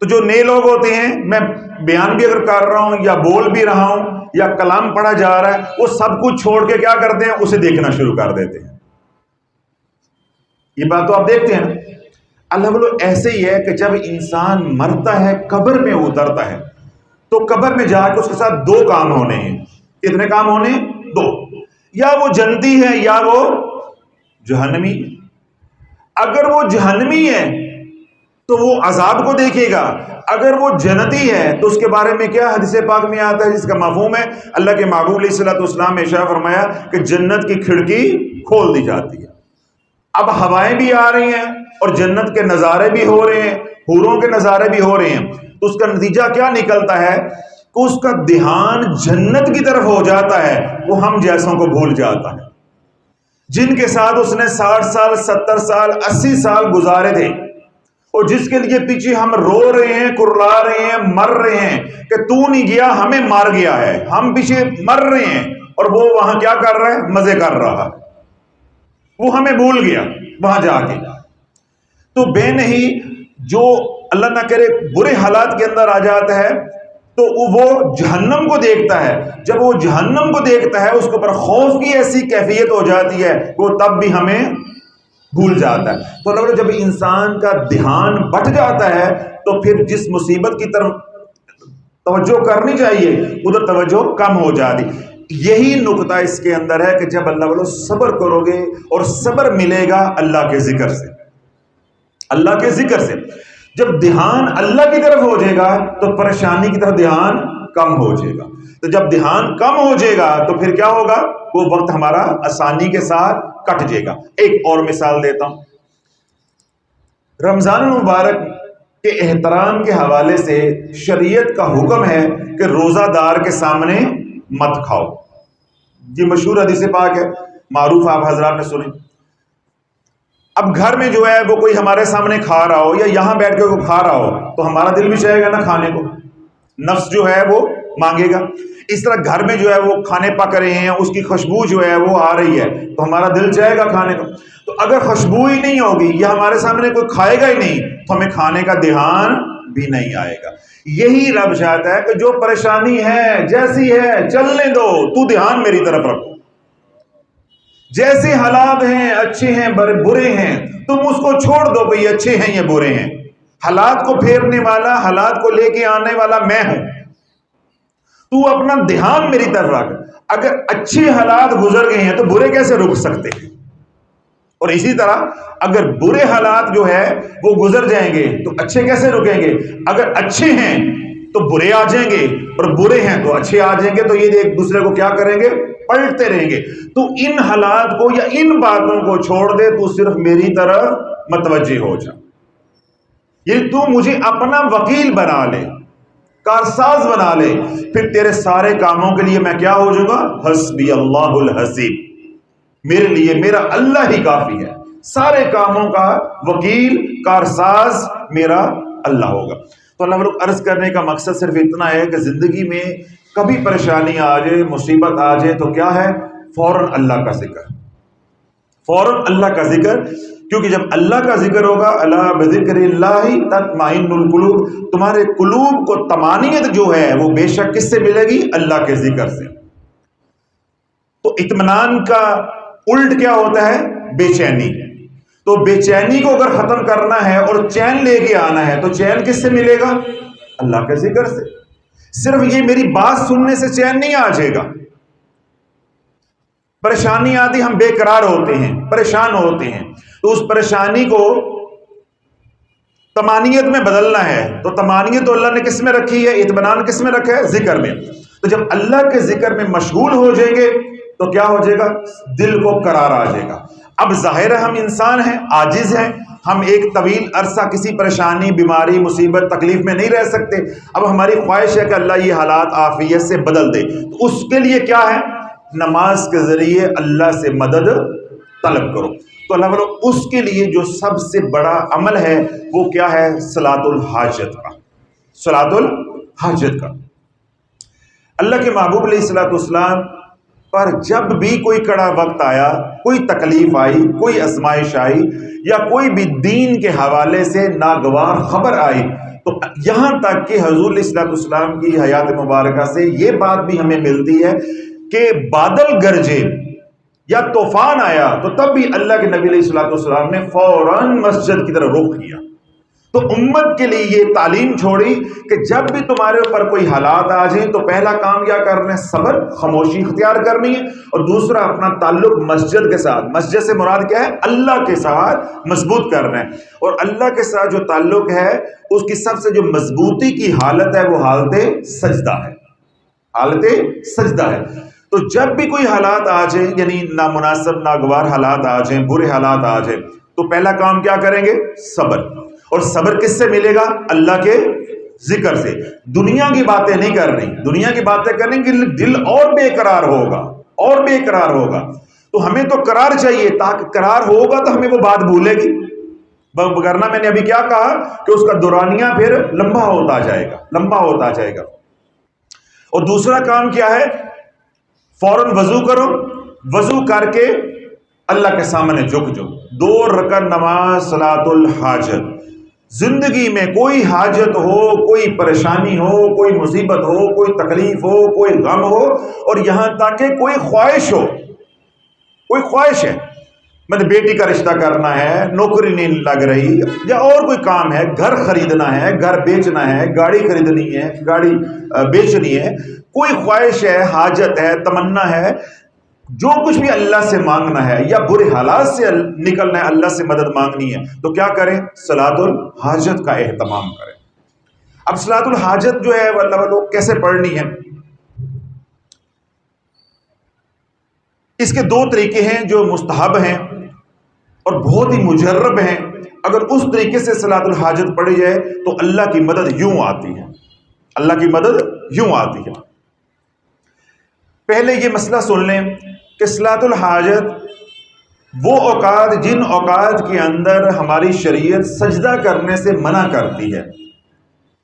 تو جو نئے لوگ ہوتے ہیں، میں بیان بھی اگر کر رہا ہوں یا بول بھی رہا ہوں یا کلام پڑھا جا رہا ہے، وہ سب کچھ چھوڑ کے کیا کرتے ہیں؟ اسے دیکھنا شروع کر دیتے ہیں۔ یہ بات تو آپ دیکھتے ہیں نا، اللہ بولو ایسے ہی ہے کہ جب انسان مرتا ہے قبر میں اترتا ہے تو قبر میں جا کے اس کے ساتھ دو کام ہونے ہیں. کتنے کام ہونے؟ دو. یا وہ جنتی ہے یا وہ جہنمی. اگر وہ جہنمی ہے تو وہ عذاب کو دیکھے گا، اگر وہ جنتی ہے تو اس کے بارے میں کیا حدیث پاک میں آتا ہے جس کا مفہوم ہے، اللہ کے محبوب علیہ الصلوۃ والسلام نے ارشاد فرمایا کہ جنت کی کھڑکی کھول دی جاتی ہے. اب ہوائیں بھی آ رہی ہیں اور جنت کے نظارے بھی ہو رہے ہیں، حوروں کے نظارے بھی ہو رہے ہیں. تو اس کا نتیجہ کیا نکلتا ہے کہ اس کا دھیان جنت کی طرف ہو جاتا ہے، وہ ہم جیسوں کو بھول جاتا ہے جن کے ساتھ اس نے 60 سال 70 سال 80 سال گزارے تھے، اور جس کے لیے پیچھے ہم رو رہے ہیں، کرلا رہے ہیں، مر رہے ہیں کہ تو نہیں گیا ہمیں مار گیا ہے. ہم پیچھے مر رہے ہیں اور وہ وہاں کیا کر رہا ہے؟ مزے کر رہا ہے. وہ ہمیں بھول گیا وہاں جا کے. تو بے نہیں جو اللہ نہ کرے برے حالات کے اندر آ جاتا ہے تو وہ جہنم کو دیکھتا ہے. جب وہ جہنم کو دیکھتا ہے اس کے اوپر خوف کی ایسی کیفیت ہو جاتی ہے وہ تب بھی ہمیں بھول جاتا ہے. تو اللہ جب انسان کا دھیان بٹ جاتا ہے تو پھر جس مصیبت کی طرف توجہ کرنی چاہیے ادھر توجہ کم ہو جاتی. یہی نقطہ اس کے اندر ہے کہ جب اللہ والو صبر کرو گے، اور صبر ملے گا اللہ کے ذکر سے. اللہ کے ذکر سے جب دھیان اللہ کی طرف ہو جائے گا تو پریشانی کی طرف دھیان کم ہو جائے گا. تو جب دھیان کم ہو جائے گا تو پھر کیا ہوگا؟ وہ وقت ہمارا آسانی کے ساتھ کٹ جائے گا. ایک اور مثال دیتا ہوں. رمضان المبارک کے احترام کے حوالے سے شریعت کا حکم ہے کہ روزہ دار کے سامنے مت کھاؤ. یہ مشہور حدیث پاک ہے، معروف، آپ حضرات نے سنی. اب گھر میں جو ہے وہ کوئی ہمارے سامنے کھا رہا ہو یا یہاں بیٹھ کے وہ کھا رہا ہو تو ہمارا دل بھی چاہے گا نا کھانے کو، نفس جو ہے وہ مانگے گا. اس طرح گھر میں جو ہے وہ کھانے پک رہے ہیں، اس کی خوشبو جو ہے وہ آ رہی ہے تو ہمارا دل چاہے گا کھانے کو. تو اگر خوشبو ہی نہیں ہوگی یا ہمارے سامنے کوئی کھائے گا ہی نہیں تو ہمیں کھانے کا دھیان بھی نہیں آئے گا. یہی رب چاہتا ہے کہ جو پریشانی ہے جیسی ہے چلنے دو، تو دھیان میری طرف رکھو. جیسے حالات ہیں، اچھے ہیں برے ہیں، تم اس کو چھوڑ دو کہ یہ اچھے ہیں یہ برے ہیں. حالات کو پھیرنے والا، حالات کو لے کے آنے والا میں ہوں. تو اپنا دھیان میری طرف رکھ. اگر اچھے حالات گزر گئے ہیں تو برے کیسے رک سکتے ہیں؟ اور اسی طرح اگر برے حالات جو ہے وہ گزر جائیں گے تو اچھے کیسے رکیں گے؟ اگر اچھے ہیں تو برے آ جائیں گے اور برے ہیں تو اچھے آ جائیں گے. تو یہ ایک دوسرے کو کیا کریں گے؟ پلٹتے رہیں گے. تو ان حالات کو یا ان باتوں کو چھوڑ دے، تو صرف میری طرف متوجہ ہو جا. یہ تو مجھے اپنا وکیل بنا لے، کارساز بنا لے، پھر تیرے سارے کاموں کے لیے میں کیا ہو جاؤں گا؟ حسبی اللہ الحسیب. میرے لیے میرا اللہ ہی کافی ہے. سارے کاموں کا وکیل کارساز میرا اللہ ہوگا. تو اللہ تعالیٰ عرض کرنے کا مقصد صرف اتنا ہے کہ زندگی میں کبھی پریشانی آ جائے، مصیبت آ جائے تو کیا ہے؟ فوراً اللہ کا ذکر، فوراً اللہ کا ذکر. کیونکہ جب اللہ کا ذکر ہوگا، اللہ بذکر اللہ تطمئن القلوب، تمہارے قلوب کو طمانینت جو ہے وہ بے شک کس سے ملے گی؟ اللہ کے ذکر سے. تو اطمینان کا الٹ کیا ہوتا ہے؟ بے چینی. تو بے چینی کو اگر ختم کرنا ہے اور چین لے کے آنا ہے تو چین کس سے ملے گا؟ اللہ کے ذکر سے. صرف یہ میری بات سننے سے چین نہیں آ جائے گا. پریشانی آتی، ہم بے قرار ہوتے ہیں، پریشان ہوتے ہیں، تو اس پریشانی کو طمانینت میں بدلنا ہے. تو طمانینت تو اللہ نے کس میں رکھی ہے؟ اطمینان کس میں رکھا ہے؟ ذکر میں. تو جب اللہ کے ذکر میں مشغول ہو جائیں گے تو کیا ہو جائے گا؟ دل کو قرار آ جائے گا. اب ظاہر ہے ہم انسان ہیں، عاجز ہیں، ہم ایک طویل عرصہ کسی پریشانی، بیماری، مصیبت، تکلیف میں نہیں رہ سکتے. اب ہماری خواہش ہے کہ اللہ یہ حالات عافیت سے بدل دے. تو اس کے لیے کیا ہے؟ نماز کے ذریعے اللہ سے مدد طلب کرو. تو اللہ تعالیٰ اس کے لیے جو سب سے بڑا عمل ہے وہ کیا ہے؟ صلاۃ الحاجت کا. صلاۃ الحاجت کا. اللہ کے محبوب علیہ الصلوۃ والسلام پر جب بھی کوئی کڑا وقت آیا، کوئی تکلیف آئی، کوئی آزمائش آئی، یا کوئی بھی دین کے حوالے سے ناگوار خبر آئی، تو یہاں تک کہ حضور علیہ الصلوۃ والسلام کی حیات مبارکہ سے یہ بات بھی ہمیں ملتی ہے کہ بادل گرجے یا طوفان آیا تو تب بھی اللہ کے نبی علیہ الصلوۃ والسلام نے فوراً مسجد کی طرف رخ کیا۔ تو امت کے لیے یہ تعلیم چھوڑی کہ جب بھی تمہارے اوپر کوئی حالات آ جائیں تو پہلا کام کیا کرنا ہے؟ صبر، خاموشی اختیار کرنی ہے، اور دوسرا اپنا تعلق مسجد کے ساتھ، مسجد سے مراد کیا ہے؟ اللہ کے ساتھ مضبوط کرنا ہے، اور اللہ کے ساتھ جو تعلق ہے اس کی سب سے جو مضبوطی کی حالت ہے وہ حالت سجدہ ہے، حالت سجدہ ہے۔ تو جب بھی کوئی حالات آ جائیں، یعنی نامناسب ناگوار حالات آ جائیں، برے حالات آ جائیں، تو پہلا کام کیا کریں گے؟ صبر۔ اور صبر کس سے ملے گا؟ اللہ کے ذکر سے۔ دنیا کی باتیں نہیں کرنی، دنیا کی باتیں کریں گے دل اور بے قرار ہوگا، اور بے قرار ہوگا۔ تو ہمیں تو قرار چاہیے، تاکہ قرار ہوگا تو ہمیں وہ بات بھولے گی، وگرنہ میں نے ابھی کیا کہا کہ اس کا دورانیہ پھر لمبا ہوتا جائے گا، لمبا ہوتا جائے گا۔ اور دوسرا کام کیا ہے؟ فوراً وضو کرو، وضو کر کے اللہ کے سامنے جھک جاؤ، 2 رکعت نماز صلاۃ الحاجت۔ زندگی میں کوئی حاجت ہو، کوئی پریشانی ہو، کوئی مصیبت ہو، کوئی تکلیف ہو، کوئی غم ہو، اور یہاں تک کہ کوئی خواہش ہو، کوئی خواہش ہے، مطلب بیٹی کا رشتہ کرنا ہے، نوکری نہیں لگ رہی، یا اور کوئی کام ہے، گھر خریدنا ہے، گھر بیچنا ہے، گاڑی خریدنی ہے، گاڑی بیچنی ہے، کوئی خواہش ہے، حاجت ہے، تمنا ہے، جو کچھ بھی اللہ سے مانگنا ہے یا برے حالات سے نکلنا ہے، اللہ سے مدد مانگنی ہے، تو کیا کریں؟ صلاۃ الحاجت کا اہتمام کریں۔ اب صلاۃ الحاجت جو ہے وہ کیسے پڑھنی ہے؟ اس کے 2 طریقے ہیں جو مستحب ہیں اور بہت ہی مجرب ہیں۔ اگر اس طریقے سے صلاۃ الحاجت پڑھی جائے تو اللہ کی مدد یوں آتی ہے، اللہ کی مدد یوں آتی ہے۔ پہلے یہ مسئلہ سن لیں کہ صلاۃ الحاجت وہ اوقات، جن اوقات کے اندر ہماری شریعت سجدہ کرنے سے منع کرتی ہے،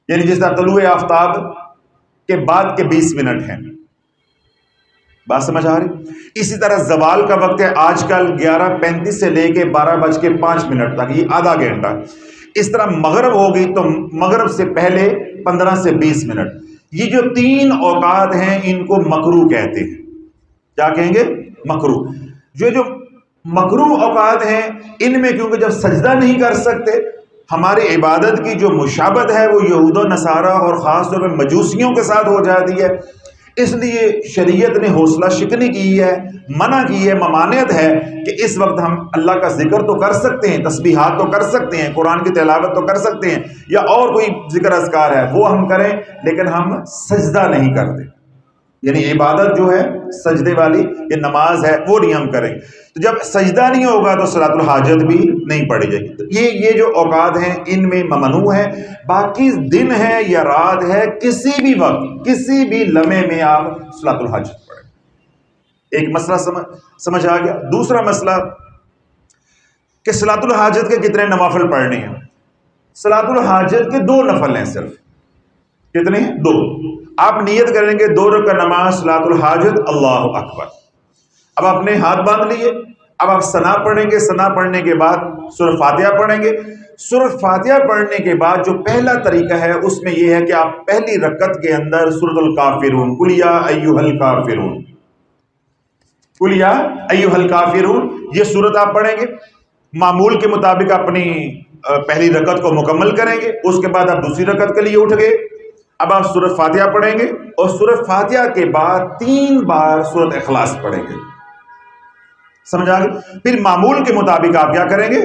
یعنی جس طرح طلوع آفتاب کے بعد کے 20 منٹ ہیں، بات سمجھ آ رہی؟ اسی طرح زوال کا وقت ہے آج کل 11:35 سے لے کے 12:05 تک، یہ آدھا گھنٹہ۔ اس طرح مغرب ہوگی تو مغرب سے پہلے 15 سے 20 منٹ۔ یہ جو 3 اوقات ہیں ان کو مکروہ کہتے ہیں۔ کیا کہیں گے؟ مکروہ۔ جو مکروہ اوقات ہیں ان میں کیونکہ جب سجدہ نہیں کر سکتے، ہماری عبادت کی جو مشابہت ہے وہ یہود و نصارہ اور خاص طور پہ مجوسیوں کے ساتھ ہو جاتی ہے، اس لیے شریعت نے حوصلہ شکنی کی ہے، منع کی ہے، ممانعت ہے کہ اس وقت ہم اللہ کا ذکر تو کر سکتے ہیں، تسبیحات تو کر سکتے ہیں، قرآن کی تلاوت تو کر سکتے ہیں، یا اور کوئی ذکر اذکار ہے وہ ہم کریں، لیکن ہم سجدہ نہیں کرتے، یعنی عبادت جو ہے سجدے والی یہ نماز ہے وہ نہیں ہم کریں۔ تو جب سجدہ نہیں ہوگا تو صلاۃ الحاجت بھی نہیں پڑھی جائے گی۔ تو یہ جو اوقات ہیں ان میں ممنوع ہے۔ باقی دن ہے یا رات ہے، کسی بھی وقت، کسی بھی لمحے میں آپ صلاۃ الحاجت پڑھیں۔ ایک مسئلہ سمجھ آ گیا۔ دوسرا مسئلہ کہ صلاۃ الحاجت کے کتنے نوافل پڑھنے ہیں؟ صلاۃ الحاجت کے 2 نفل ہیں صرف۔ کتنے؟ 2۔ آپ نیت کریں گے 2 رکعت نماز صلاۃ الحاجت، اللہ اکبر۔ اب آپ نے ہاتھ باندھ لیے، اب آپ ثنا پڑھیں گے، ثنا پڑھنے کے بعد سورہ فاتحہ پڑھیں گے۔ سورہ فاتحہ پڑھنے کے بعد جو پہلا طریقہ ہے اس میں یہ ہے کہ آپ پہلی رکعت کے اندر سورۃ الکافرون، قل یا ایھا الکافرون، قل یا ایھا الکافرون، یہ سورت آپ پڑھیں گے۔ معمول کے مطابق اپنی پہلی رکعت کو مکمل کریں گے، اس کے بعد آپ دوسری رکعت کے لیے اٹھ گئے، اب آپ سورۃ فاتحہ پڑھیں گے، اور سورۃ فاتحہ کے بعد 3 بار سورۃ اخلاص پڑھیں گے۔ سمجھ آ گئی؟ پھر معمول کے مطابق آپ کیا کریں گے؟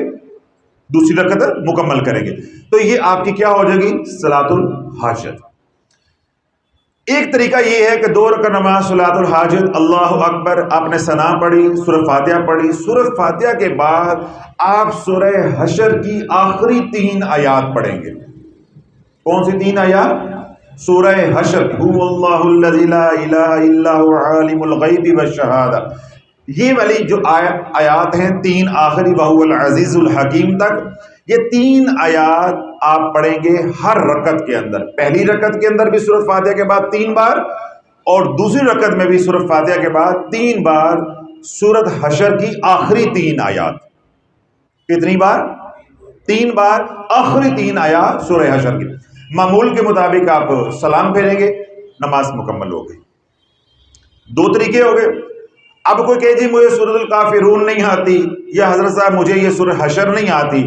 دوسری رکعت مکمل کریں گے۔ تو یہ آپ کی کیا ہو جائے گی؟ صلاۃ الحاجت۔ ایک طریقہ یہ ہے کہ 2 رکعت نماز صلاۃ الحاجت، اللہ اکبر، آپ نے ثنا پڑھی، سورہ فاتحہ پڑھی، سورہ فاتحہ کے بعد آپ سورہ حشر کی آخری 3 آیات پڑھیں گے۔ کون سی 3 آیات؟ سورہ حشر، هو اللہ الذی لا الہ الا هو عالم الغیب والشہادہ، یہ والی جو آیات ہیں 3 آخری، وَهُوَ الْعَزِيزُ الْحَكِيمُ تک، یہ 3 آیات آپ پڑھیں گے ہر رکعت کے اندر۔ پہلی رکعت کے اندر بھی سورۃ فاتحہ کے بعد 3 بار، اور دوسری رکعت میں بھی سورۃ فاتحہ کے بعد 3 بار سورۃ حشر کی آخری 3 آیات۔ کتنی بار؟ 3 بار آخری 3 آیات سورہ حشر کی۔ معمول کے مطابق آپ سلام پھیریں گے، نماز مکمل ہو گئی۔ 2 طریقے ہو گئے۔ اب کوئی کہے جی مجھے سورۃ الکافرون نہیں آتی، یا حضرت صاحب مجھے یہ سورہ حشر نہیں آتی،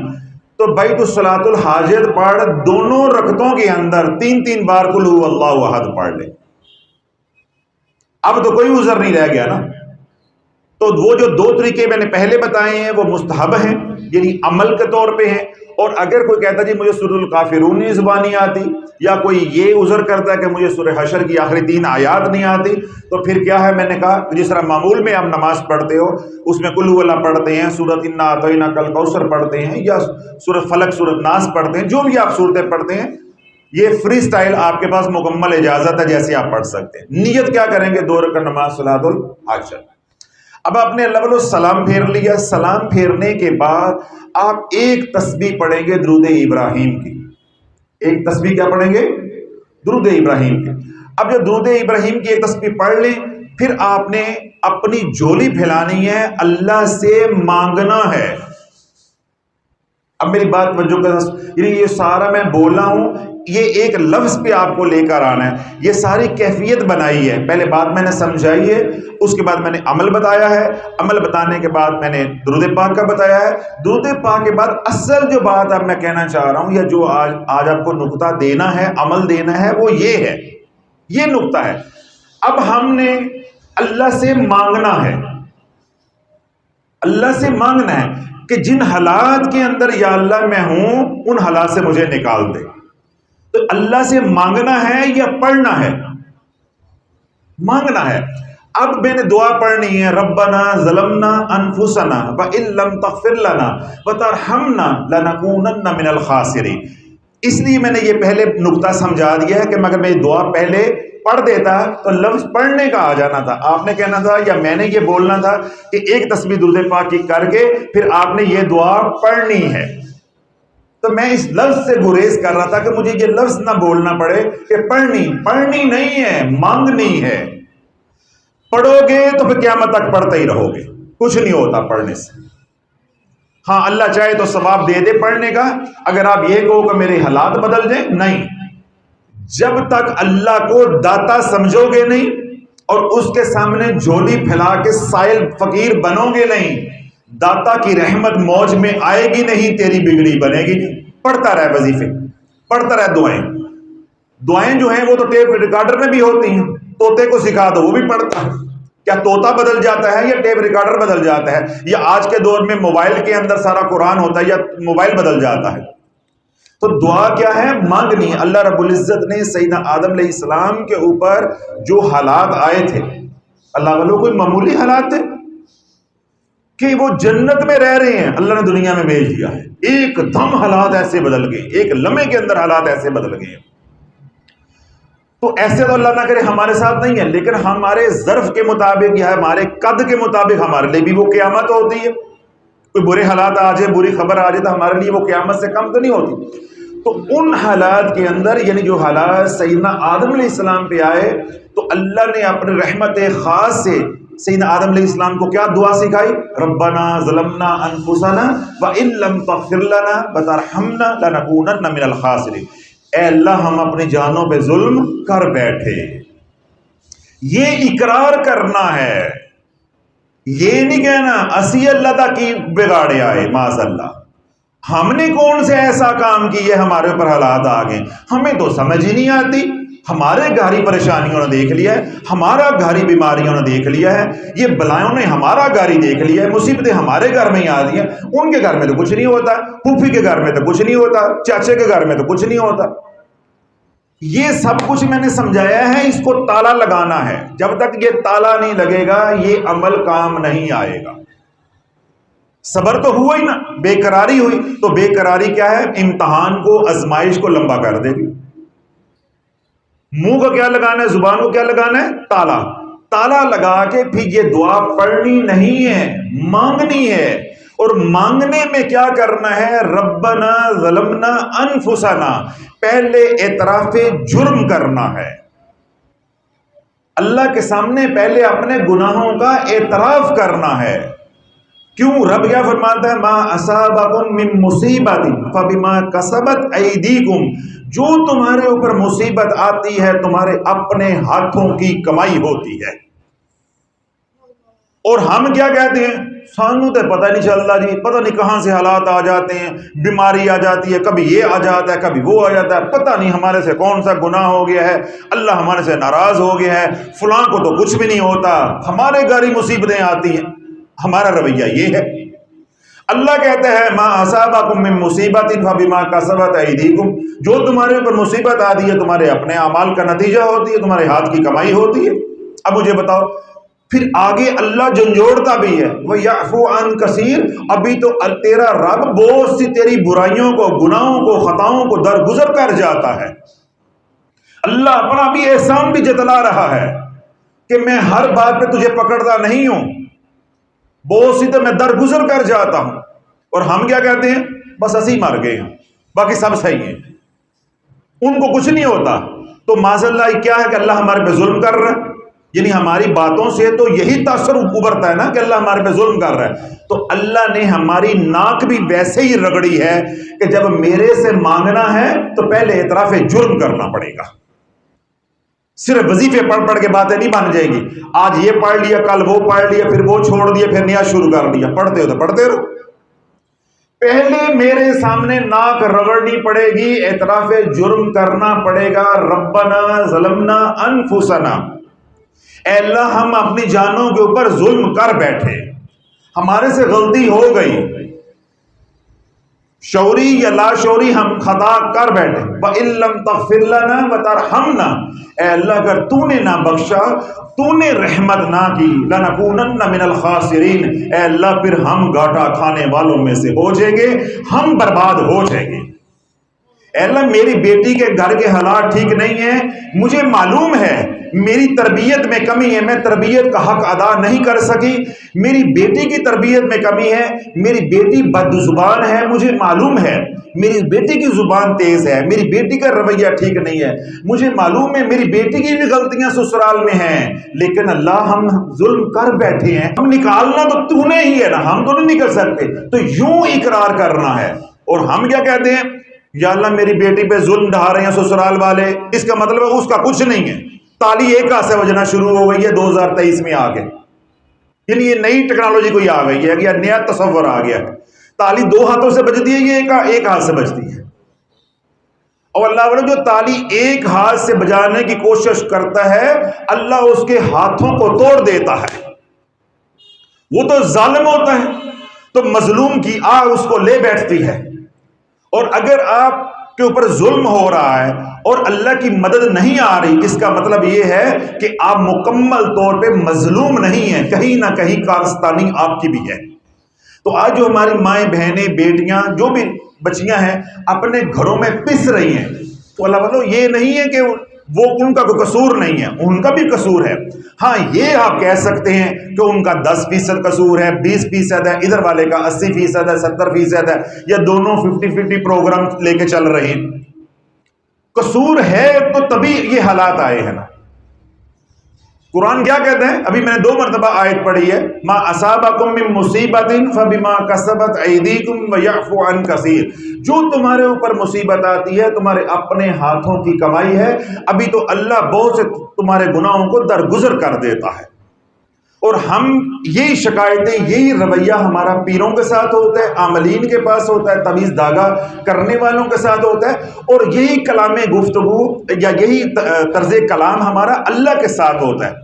تو بھائی تو صلاۃ الحاجت پڑھ، دونوں رکعتوں کے اندر 3 بار قل هو اللہ احد پڑھ لے، اب تو کوئی عذر نہیں رہ گیا نا۔ تو وہ جو 2 طریقے میں نے پہلے بتائے ہیں وہ مستحب ہیں، یعنی عمل کے طور پہ ہیں، اور اگر کوئی کہتا جی مجھے سورۃ الکافرون نہیں زبانی آتی، یا کوئی یہ عذر کرتا ہے کہ مجھے سورہ حشر کی آخری 3 آیات نہیں آتی، تو پھر کیا ہے، میں نے کہا جس طرح معمول میں آپ نماز پڑھتے ہو اس میں قل هو اللہ پڑھتے ہیں، سورۃ انا اعطیناک الکوثر پڑھتے ہیں، یا سورۃ فلق سورۃ ناس پڑھتے ہیں، جو بھی آپ صورتیں پڑھتے ہیں، یہ فری سٹائل آپ کے پاس مکمل اجازت ہے، جیسے آپ پڑھ سکتے ہیں۔ نیت کیا کریں گے؟ 2 رکعت نماز صلاۃ الحاجت۔ اب آپ نے اللہ سلام پھیر لیا، سلام پھیرنے کے بعد آپ ایک تسبیح پڑھیں گے درود ابراہیم کی، ایک تسبیح کیا پڑھیں گے؟ درود ابراہیم کی۔ اب جب درود ابراہیم کی ایک تسبیح پڑھ لیں، پھر آپ نے اپنی جھولی پھیلانی ہے، اللہ سے مانگنا ہے۔ اب میری بات توجہ کر، یعنی یہ سارا میں بول رہا ہوں، یہ ایک لفظ پہ آپ کو لے کر آنا ہے، یہ ساری کیفیت بنائی ہے، پہلے بات میں نے سمجھائی ہے، اس کے بعد میں نے عمل بتایا ہے، عمل بتانے کے بعد میں نے درود پاک کا بتایا ہے، درود پاک کے بعد اصل جو بات اب میں کہنا چاہ رہا ہوں، یا جو آج آپ کو نقطہ دینا ہے، عمل دینا ہے، وہ یہ ہے، یہ نقطہ ہے۔ اب ہم نے اللہ سے مانگنا ہے، اللہ سے مانگنا ہے کہ جن حالات کے اندر یا اللہ میں ہوں ان حالات سے مجھے نکال دے۔ تو اللہ سے مانگنا ہے یا پڑھنا ہے؟ مانگنا ہے۔ اب میں نے دعا پڑھنی ہے، ربنا ظلمنا انفسنا وان لم تغفر لنا وترحمنا لنکونن من الخاسرین۔ اس لیے میں نے یہ پہلے نقطہ سمجھا دیا ہے کہ مگر میں دعا پہلے پڑھ دیتا تو لفظ پڑھنے کا آ جانا تھا، آپ نے کہنا تھا یا میں نے یہ بولنا تھا کہ ایک تسبیح درود پاک کی کر کے پھر آپ نے یہ دعا پڑھنی ہے۔ تو میں اس لفظ سے گریز کر رہا تھا کہ مجھے یہ لفظ نہ بولنا پڑے کہ پڑھنی نہیں ہے، مانگنی ہے۔ پڑھو گے تو پھر قیامت تک پڑھتے ہی رہو گے، کچھ نہیں ہوتا پڑھنے سے۔ ہاں اللہ چاہے تو ثواب دے دے پڑھنے کا، اگر آپ یہ کہو کہ میرے حالات بدل جائیں، نہیں، جب تک اللہ کو داتا سمجھو گے نہیں اور اس کے سامنے جھولی پھیلا کے سائل فقیر بنو گے نہیں، داتا کی رحمت موج میں آئے گی نہیں، تیری بگڑی بنے گی نہیں۔ پڑھتا رہے وظیفے، پڑھتا رہے دعائیں جو ہیں وہ تو ٹیپ ریکارڈر میں بھی ہوتی ہیں، طوطے کو سکھا دو وہ بھی پڑھتا ہے۔ کیا طوطا بدل جاتا ہے یا ٹیپ ریکارڈر بدل جاتا ہے؟ یا آج کے دور میں موبائل کے اندر سارا قرآن ہوتا ہے یا موبائل بدل جاتا ہے؟ تو دعا کیا ہے؟ مانگنی ہے۔ اللہ رب العزت نے سیدنا آدم علیہ السلام کے اوپر جو حالات آئے تھے، اللہ والوں کوئی معمولی حالات تھے کہ وہ جنت میں رہ رہے ہیں، اللہ نے دنیا میں بھیج دیا ہے، ایک دم حالات ایسے بدل گئے، ایک لمحے کے اندر حالات ایسے بدل گئے۔ تو ایسے تو اللہ نہ کرے ہمارے ساتھ نہیں ہے، لیکن ہمارے ظرف کے مطابق یا ہمارے قد کے مطابق ہمارے لیے بھی وہ قیامت ہوتی ہے۔ کوئی برے حالات آ جائے، بری خبر آ جائے تو ہمارے لیے وہ قیامت سے کم تو نہیں ہوتی۔ تو ان حالات کے اندر، یعنی جو حالات سیدنا آدم علیہ السلام پہ آئے، تو اللہ نے اپنے رحمت خاص سے سیدنا آدم علیہ السلام کو کیا دعا سکھائی؟ ربنا ظلمنا انفسنا وان لم تغفر لنا وترحمنا لنکونن من الخاسرین۔ اے اللہ ہم اپنی جانوں پہ ظلم کر بیٹھے، یہ اقرار کرنا ہے، یہ نہیں کہنا اسی اللہ تا کی بگاڑے آئے، معاذ اللہ، ہم نے کون سے ایسا کام کیے ہمارے اوپر حالات آ گئے، ہمیں تو سمجھ ہی نہیں آتی، ہمارے گھری پریشانیوں نے دیکھ لیا ہے، ہمارا گھری بیماریوں نے دیکھ لیا ہے، یہ بلائیوں نے ہمارا گھری دیکھ لیا ہے، مصیبتیں ہمارے گھر میں ہی آ رہی ہیں، ان کے گھر میں تو کچھ نہیں ہوتا، پھوپھی کے گھر میں تو کچھ نہیں ہوتا، چاچے کے گھر میں تو کچھ نہیں ہوتا۔ یہ سب کچھ میں نے سمجھایا ہے، اس کو تالا لگانا ہے، جب تک یہ تالا نہیں لگے گا یہ عمل کام نہیں آئے گا۔ صبر تو ہوا ہی نا، بے قراری ہوئی، تو بے قراری کیا ہے؟ امتحان کو، آزمائش کو لمبا کر دے گی۔ منہ کو کیا لگانا ہے؟ زبان کو کیا لگانا ہے؟ تالا۔ تالا لگا کے پھر یہ دعا پڑھنی نہیں ہے، مانگنی ہے، اور مانگنے میں کیا کرنا ہے؟ ربنا ظلمنا انفسنا، پہلے اعتراف جرم کرنا ہے، اللہ کے سامنے پہلے اپنے گناہوں کا اعتراف کرنا ہے۔ کیوں؟ رب کیا فرماتا ہے؟ ما اصابکم من مصیبت فبما کسبت ایدیکم، جو تمہارے اوپر مصیبت آتی ہے تمہارے اپنے ہاتھوں کی کمائی ہوتی ہے۔ اور ہم کیا کہتے ہیں؟ سانوں تو پتہ نہیں چلتا جی، پتہ نہیں کہاں سے حالات آ جاتے ہیں، بیماری آ جاتی ہے، کبھی یہ آ جاتا ہے، کبھی وہ آ جاتا ہے، پتہ نہیں ہمارے سے کون سا گناہ ہو گیا ہے، اللہ ہمارے سے ناراض ہو گیا ہے، فلاں کو تو کچھ بھی نہیں ہوتا، ہمارے گھر ہی مصیبتیں آتی ہیں۔ ہمارا رویہ یہ ہے۔ اللہ کہتا ہے ما اصابکم من مصیبت فبما کسبت ایدیکم، جو تمہارے اوپر مصیبت آتی ہے تمہارے اپنے اعمال کا نتیجہ ہوتی ہے، تمہارے ہاتھ کی کمائی ہوتی ہے۔ اب مجھے بتاؤ، پھر آگے اللہ جھنجھوڑتا بھی ہے، وَيَعْفُو عَنْ كَثِيرٍ، ابھی تو تیرا رب بہت سی تیری برائیوں کو، گناہوں کو، خطاؤں کو درگزر کر جاتا ہے۔ اللہ اپنا بھی احسان بھی جتلا رہا ہے کہ میں ہر بات پہ تجھے پکڑتا نہیں ہوں، بہت سی تو میں درگزر کر جاتا ہوں۔ اور ہم کیا کہتے ہیں؟ بس اسی مر گئے ہیں، باقی سب صحیح ہیں، ان کو کچھ نہیں ہوتا۔ تو معاذ اللہ کیا ہے کہ اللہ ہمارے پہ ظلم کر رہا ہے، یعنی ہماری باتوں سے تو یہی تاثر ابھرتا ہے نا کہ اللہ ہمارے پہ ظلم کر رہا ہے۔ تو اللہ نے ہماری ناک بھی ویسے ہی رگڑی ہے کہ جب میرے سے مانگنا ہے تو پہلے اعتراف جرم کرنا پڑے گا۔ صرف وظیفے پڑھ پڑھ کے باتیں نہیں بن جائے گی، آج یہ پڑھ لیا، کل وہ پڑھ لیا، پھر وہ چھوڑ دیا، پھر نیا شروع کر دیا، پڑھتے ہو تو پڑھتے رہو۔ پہلے میرے سامنے ناک رگڑنی پڑے گی، اعتراف جرم کرنا پڑے گا، ربنا ظلمنا انفسنا، اے اللہ ہم اپنی جانوں کے اوپر ظلم کر بیٹھے، ہمارے سے غلطی ہو گئی، شعوری یا لا شعوری ہم خطا کر بیٹھے۔ وَإِن لَّمْ تَغْفِرْ لَنَا وَتَرْحَمْنَا، اے اللہ اگر تو نے نہ بخشا، تو نے رحمت نہ کی، لَنَكُونَنَّ مِنَ الْخَاسِرِينَ، اے اللہ پھر ہم گھاٹا کھانے والوں میں سے ہو جائیں گے، ہم برباد ہو جائیں گے۔ اے اللہ میری بیٹی کے گھر کے حالات ٹھیک نہیں ہیں، مجھے معلوم ہے میری تربیت میں کمی ہے، میں تربیت کا حق ادا نہیں کر سکی، میری بیٹی کی تربیت میں کمی ہے، میری بیٹی بد زبان ہے، مجھے معلوم ہے میری بیٹی کی زبان تیز ہے، میری بیٹی کا رویہ ٹھیک نہیں ہے، مجھے معلوم ہے میری بیٹی کی بھی غلطیاں سسرال میں ہیں، لیکن اللہ ہم ظلم کر بیٹھے ہیں، ہم نکالنا تو نے ہی ہے نا، ہم تو نہیں نکل سکتے، تو یوں اقرار کرنا ہے۔ اور ہم کیا کہتے ہیں؟ یا اللہ میری بیٹی پہ ظلم ڈھا رہے ہیں سسرال والے، اس کا مطلب ہے اس کا کچھ نہیں ہے، تالی ایک ہاتھ سے بجنا شروع ہو گئی ہے 2023 میں آ کے، یعنی یہ نئی ٹیکنالوجی کوئی آ گئی ہے، یا نیا تصور آ گیا ہے، تالی دو ہاتھوں سے بجتی ہے، یہ ایک ہاتھ سے بجتی ہے۔ اور اللہ والے جو تالی ایک ہاتھ سے بجانے کی کوشش کرتا ہے، اللہ اس کے ہاتھوں کو توڑ دیتا ہے، وہ تو ظالم ہوتا ہے، تو مظلوم کی آہ اس کو لے بیٹھتی ہے۔ اور اگر آپ کے اوپر ظلم ہو رہا ہے اور اللہ کی مدد نہیں آ رہی، اس کا مطلب یہ ہے کہ آپ مکمل طور پہ مظلوم نہیں ہیں، کہیں نہ کہیں کارستانی آپ کی بھی ہے۔ تو آج جو ہماری مائیں بہنیں بیٹیاں جو بھی بچیاں ہیں اپنے گھروں میں پس رہی ہیں، تو اللہ بولو یہ نہیں ہے کہ وہ ان کا کوئی قصور نہیں ہے، ان کا بھی قصور ہے۔ ہاں یہ آپ کہہ سکتے ہیں کہ ان کا 10% قصور ہے، 20% ہے، ادھر والے کا 80% ہے، 70% ہے، یا دونوں 50-50 پروگرام لے کے چل رہے ہیں۔ قصور ہے تو تبھی یہ حالات آئے ہیں نا۔ قرآن کیا کہتے ہیں؟ ابھی میں نے 2 مرتبہ آیت پڑھی ہے، ما اصابکم من مصیبت فبما کسبت ایدیکم ویعفو عن کثیر، جو تمہارے اوپر مصیبت آتی ہے تمہارے اپنے ہاتھوں کی کمائی ہے، ابھی تو اللہ بہت سے تمہارے گناہوں کو درگزر کر دیتا ہے۔ اور ہم یہی شکایتیں، یہی رویہ ہمارا پیروں کے ساتھ ہوتا ہے، عاملین کے پاس ہوتا ہے، تعویذ دھاگا کرنے والوں کے ساتھ ہوتا ہے، اور یہی کلام گفتگو یا یہی طرز کلام ہمارا اللہ کے ساتھ ہوتا ہے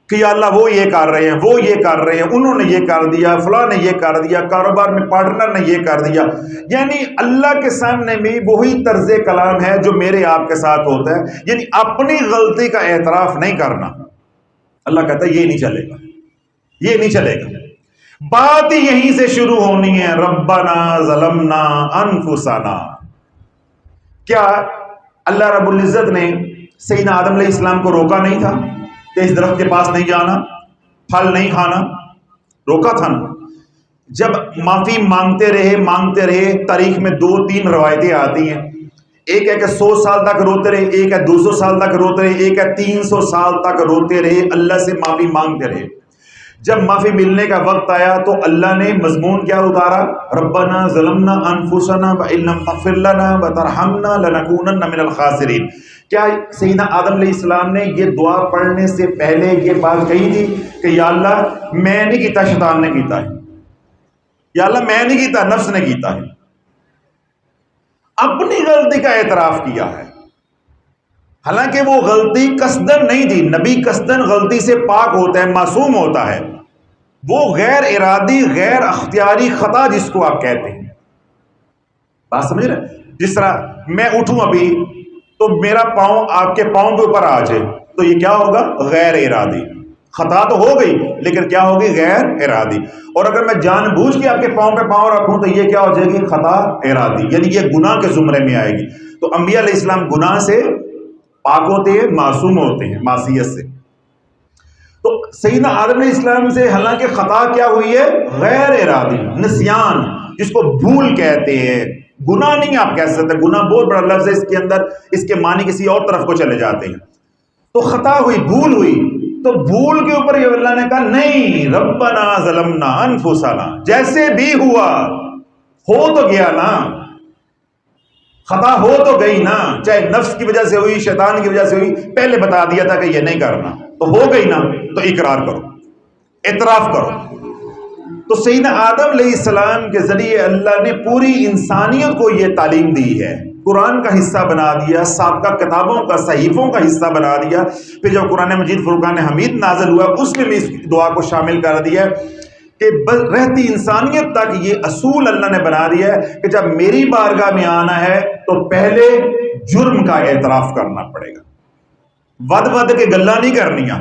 کہ یا اللہ وہ یہ کر رہے ہیں، وہ یہ کر رہے ہیں، انہوں نے یہ کر دیا، فلاں نے یہ کر دیا، کاروبار میں پارٹنر نے یہ کر دیا، یعنی اللہ کے سامنے بھی وہی طرز کلام ہے جو میرے آپ کے ساتھ ہوتا ہے، یعنی اپنی غلطی کا اعتراف نہیں کرنا۔ اللہ کہتا ہے یہ نہیں چلے گا، یہ نہیں چلے گا، بات ہی یہیں سے شروع ہونی ہے، ربنا ظلمنا انفسنا۔ کیا اللہ رب العزت نے سیدنا آدم علیہ السلام کو روکا نہیں تھا کہ اس درخت کے پاس نہیں جانا، پھل نہیں کھانا؟ روکا تھا نا۔ جب معافی مانگتے رہے، تاریخ میں 2-3 روایتیں آتی ہیں، ایک ہے کہ 100 سال تک روتے رہے، ایک ہے 200 سال تک روتے رہے، ایک ہے 300 سال تک روتے رہے، اللہ سے معافی مانگتے رہے۔ جب معافی ملنے کا وقت آیا تو اللہ نے مضمون کیا اتارا؟ ربنا ظلمنا انفسنا وان لم تغفر لنا وترحمنا لنکونن من الخاسرین۔ کیا سیدنا آدم علیہ السلام نے یہ دعا پڑھنے سے پہلے یہ بات کہی تھی کہ یا اللہ میں نہیں کیتا، شیطان نے کیتا ہے، یا اللہ میں نہیں کیتا، نفس نے کیتا ہے؟ اپنی غلطی کا اعتراف کیا ہے، حالانکہ وہ غلطی قصدن نہیں تھی۔ نبی قصدن غلطی سے پاک ہوتا ہے، معصوم ہوتا ہے، وہ غیر ارادی غیر اختیاری خطا جس کو آپ کہتے ہیں، بات سمجھ رہے ہیں؟ جس طرح میں اٹھوں ابھی تو میرا پاؤں آپ کے پاؤں کے اوپر آ جائے تو یہ کیا ہوگا؟ غیر ارادی خطا تو ہو گئی، لیکن کیا ہوگی؟ غیر ارادی۔ اور اگر میں جان بوجھ کے آپ کے پاؤں پہ پاؤں رکھوں تو یہ کیا ہو جائے گی؟ خطا ارادی، یعنی یہ گناہ کے زمرے میں آئے گی۔ تو انبیاء علیہ السلام گناہ سے پاک ہوتے ہیں، معصوم ہوتے ہیں معصیت سے۔ تو سیدنا آدم علیہ السلام سے حالانکہ خطا کیا ہوئی ہے؟ غیر ارادی، نسیان، جس کو بھول کہتے ہیں۔ گناہ نہیں آپ کہہ سکتے، گناہ بہت بڑا لفظ ہے، اس کے اندر اس کے معنی کسی اور طرف کو چلے جاتے ہیں۔ تو خطا ہوئی، بھول ہوئی، تو بھول کے اوپر یہ اللہ نے کہا نہیں، ربنا ظلمنا انفسنا، جیسے بھی ہوا ہو تو گیا نا، خطا ہو تو گئی نا، چاہے نفس کی وجہ سے ہوئی، شیطان کی وجہ سے ہوئی، پہلے بتا دیا تھا کہ یہ نہیں کرنا، تو ہو گئی نا، تو اقرار کرو، اعتراف کرو۔ تو سیدنا آدم علیہ السلام کے ذریعے اللہ نے پوری انسانیت کو یہ تعلیم دی ہے، قرآن کا حصہ بنا دیا، سابقہ کتابوں کا، صحیفوں کا حصہ بنا دیا۔ پھر جب قرآن مجید فرقان حمید نازل ہوا اس میں بھی اس دعا کو شامل کر دیا کہ رہتی انسانیت تک یہ اصول اللہ نے بنا دیا ہے کہ جب میری بارگاہ میں آنا ہے تو پہلے جرم کا اعتراف کرنا پڑے گا، ود کے گلا نہیں کرنیاں،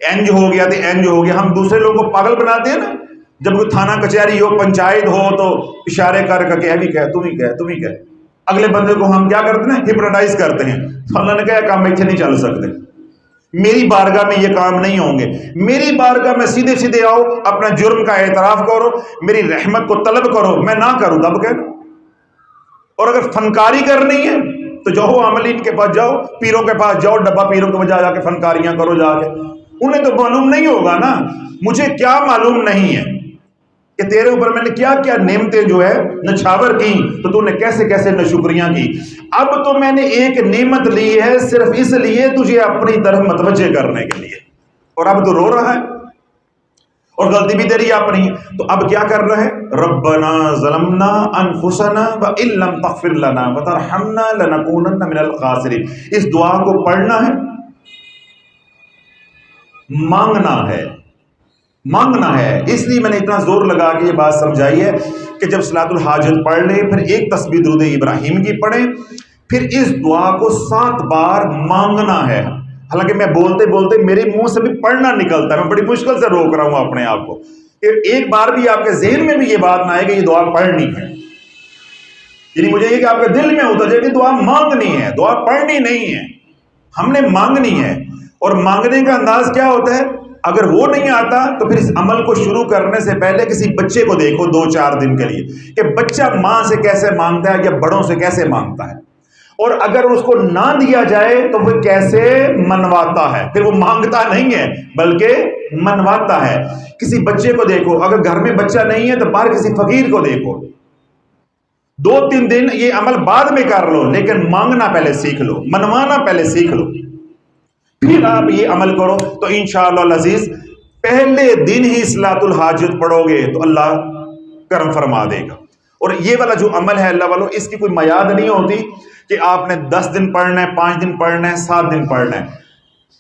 اینج ہو گیا تو اینج ہو گیا۔ ہم دوسرے لوگوں کو پاگل بناتے ہیں نا، جب کوئی تھانہ کچہری ہو، پنچایت ہو تو اشارے کر کے ابھی کہہ، تم ہی کہہ، تم ہی کہہ، اگلے بندے کو ہم کیا کرتے ہیں؟ ہپنوٹائز کرتے ہیں۔ تو اللہ نے کہا کام ایسے نہیں چل سکتے، میری بارگاہ میں یہ کام نہیں ہوں گے، میری بارگاہ میں سیدھے سیدھے آؤ، اپنا جرم کا اعتراف کرو، میری رحمت کو طلب کرو، میں نہ کروں تب کہنا۔ اور اگر فنکاری کرنی ہے تو جاؤ عاملین کے پاس جاؤ، پیروں کے پاس جاؤ، ڈبہ پیروں کے بجا جا کے فنکاریاں کرو جا کے، انہیں تو معلوم نہیں ہوگا نا، مجھے کیا معلوم نہیں ہے کہ تیرے اوپر میں نے کیا کیا نعمتیں جو ہے نچھاور کی، تو تو نے کیسے کیسے نشکریاں کی۔ اب تو میں نے ایک نعمت لی ہے صرف اس لیے تجھے اپنی طرف متوجہ کرنے کے لیے، اور اب تو رو رہا ہے اور غلطی بھی تیری اپنی ہے۔ تو اب کیا کر رہا ہے؟ ربنا ظلمنا انفسنا وان لم تغفر لنا وترحمنا لنکونن من الخاسرین۔ اس دعا کو پڑھنا ہے، مانگنا ہے، مانگنا ہے۔ اس لیے میں نے اتنا زور لگا کے یہ بات سمجھائی ہے کہ جب صلاۃ الحاجت پڑھ لیں، پھر ایک تسبیح درود ابراہیم کی پڑھیں، پھر اس دعا کو 7 بار مانگنا ہے۔ حالانکہ میں بولتے بولتے میرے منہ سے بھی پڑھنا نکلتا ہے، میں بڑی مشکل سے روک رہا ہوں اپنے آپ کو کہ ایک بار بھی آپ کے ذہن میں بھی یہ بات نہ آئے کہ یہ دعا پڑھنی ہے، یعنی مجھے یہ کہ آپ کے دل میں اتر جائے کہ دعا مانگنی ہے، دعا پڑھنی نہیں ہے، ہم نے مانگنی ہے۔ اور مانگنے کا انداز کیا ہوتا ہے؟ اگر وہ نہیں آتا تو پھر اس عمل کو شروع کرنے سے پہلے کسی بچے کو دیکھو 2-4 دن کے لیے کہ بچہ ماں سے کیسے مانگتا ہے یا بڑوں سے کیسے مانگتا ہے، اور اگر اس کو نہ دیا جائے تو وہ کیسے منواتا ہے۔ پھر وہ مانگتا نہیں ہے بلکہ منواتا ہے۔ کسی بچے کو دیکھو، اگر گھر میں بچہ نہیں ہے تو باہر کسی فقیر کو دیکھو، 2-3 دن یہ عمل بعد میں کر لو لیکن مانگنا پہلے سیکھ لو، منوانا پہلے سیکھ لو، پھر آپ یہ عمل کرو تو انشاءاللہ العزیز پہلے دن ہی صلاۃ الحاجت پڑھو گے تو اللہ کرم فرما دے گا۔ اور یہ والا جو عمل ہے اللہ والوں، اس کی کوئی میعاد نہیں ہوتی کہ آپ نے 10 دن پڑھنا ہے، 5 دن پڑھنا ہے، 7 دن پڑھنا ہے۔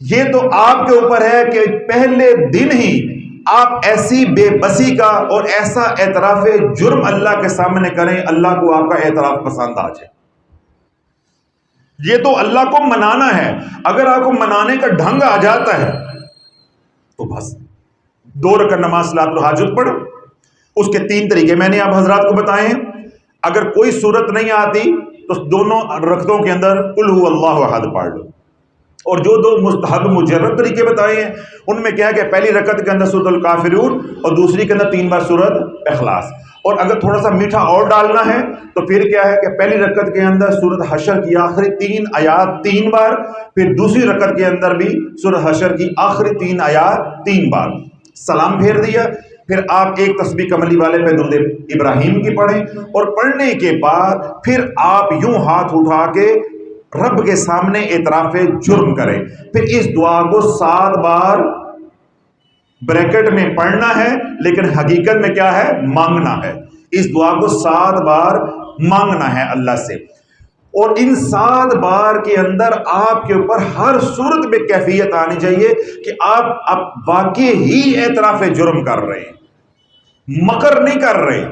یہ تو آپ کے اوپر ہے کہ پہلے دن ہی آپ ایسی بے بسی کا اور ایسا اعتراف جرم اللہ کے سامنے کریں، اللہ کو آپ کا اعتراف پسند آ جائے۔ یہ تو اللہ کو منانا ہے۔ اگر آپ کو منانے کا ڈھنگ آ جاتا ہے تو بس 2 رکعت نماز صلاۃ الحاجت پڑھو۔ اس کے 3 طریقے میں نے آپ حضرات کو بتائے ہیں۔ اگر کوئی صورت نہیں آتی تو دونوں رکعتوں کے اندر قل هو اللہ احد پڑھ لو۔ اور جو 2 مستحب مجرد طریقے بتائے ہیں ان میں کیا ہے کہ پہلی رکعت کے اندر سورۃ الکافرون اور دوسری کے اندر 3 بار سورۃ اخلاص۔ اور اگر تھوڑا سا میٹھا اور ڈالنا ہے تو پھر کیا ہے کہ پہلی رکعت کے اندر سورۃ حشر کی آخری 3 آیات 3 بار، پھر دوسری رکعت کے اندر بھی سورۃ حشر کی آخری 3 آیات 3 بار۔ سلام پھیر دیا، پھر آپ ایک تسبیح کملی والے پہ درود ابراہیم کی پڑھیں، اور پڑھنے کے بعد پھر آپ یوں ہاتھ اٹھا کے رب کے سامنے اعتراف جرم کریں، پھر اس دعا کو 7 بار بریکٹ میں پڑھنا ہے، لیکن حقیقت میں کیا ہے؟ مانگنا ہے۔ اس دعا کو 7 بار مانگنا ہے اللہ سے، اور ان 7 بار کے اندر آپ کے اوپر ہر صورت میں کیفیت آنی چاہیے کہ آپ واقعی ہی اعتراف جرم کر رہے ہیں، مکر نہیں کر رہے،